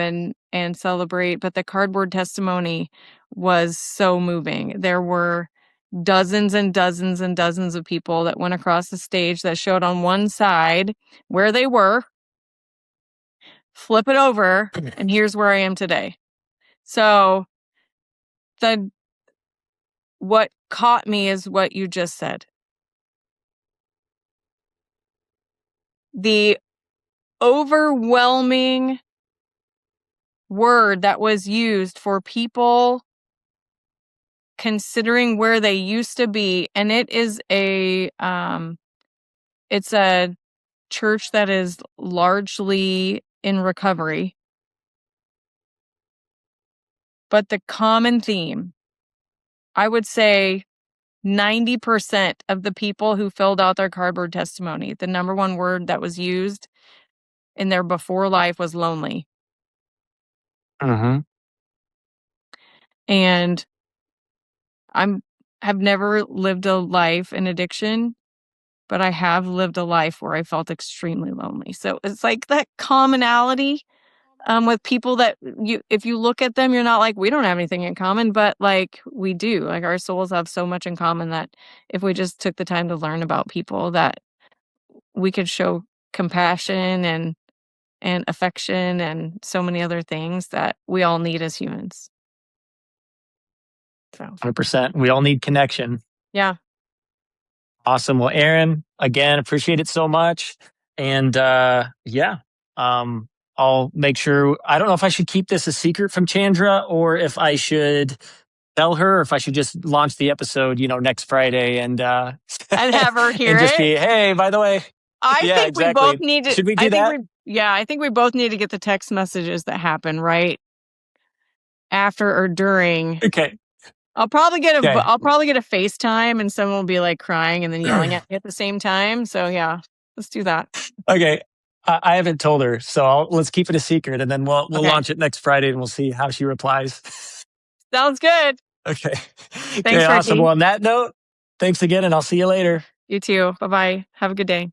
and celebrate. But the cardboard testimony was so moving. There were dozens and dozens and dozens of people that went across the stage that showed on one side where they were, flip it over, and here's where I am today. So the what caught me is what you just said. The overwhelming word that was used for people considering where they used to be, and it's a church that is largely in recovery. But the common theme, I would say 90% of the people who filled out their cardboard testimony, the number one word that was used in their before life was lonely. Uh-huh. And have never lived a life in addiction, but I have lived a life where I felt extremely lonely. So it's like that commonality with people that if you look at them, you're not like, we don't have anything in common, but like we do. Like our souls have so much in common that if we just took the time to learn about people, that we could show compassion and affection and so many other things that we all need as humans. So 100%. We all need connection. Yeah. Awesome. Well, Erin, again, appreciate it so much. And yeah, um, I'll make sure. I don't know if I should keep this a secret from Chandra or if I should tell her, or if I should just launch the episode, next Friday and And have her and hear just it. be, hey, by the way, I yeah, think we both exactly. need to Should we do that? I think we both need to get the text messages that happen right after or during. Okay. Okay. I'll probably get a FaceTime and someone will be like crying and then yelling at me at the same time. So yeah, let's do that. Okay. I haven't told her, so let's keep it a secret, and then we'll Okay. launch it next Friday, and we'll see how she replies. Sounds good. Okay. Okay. Thanks, Awesome. Ricky. Well, on that note, thanks again, and I'll see you later. You too. Bye bye. Have a good day.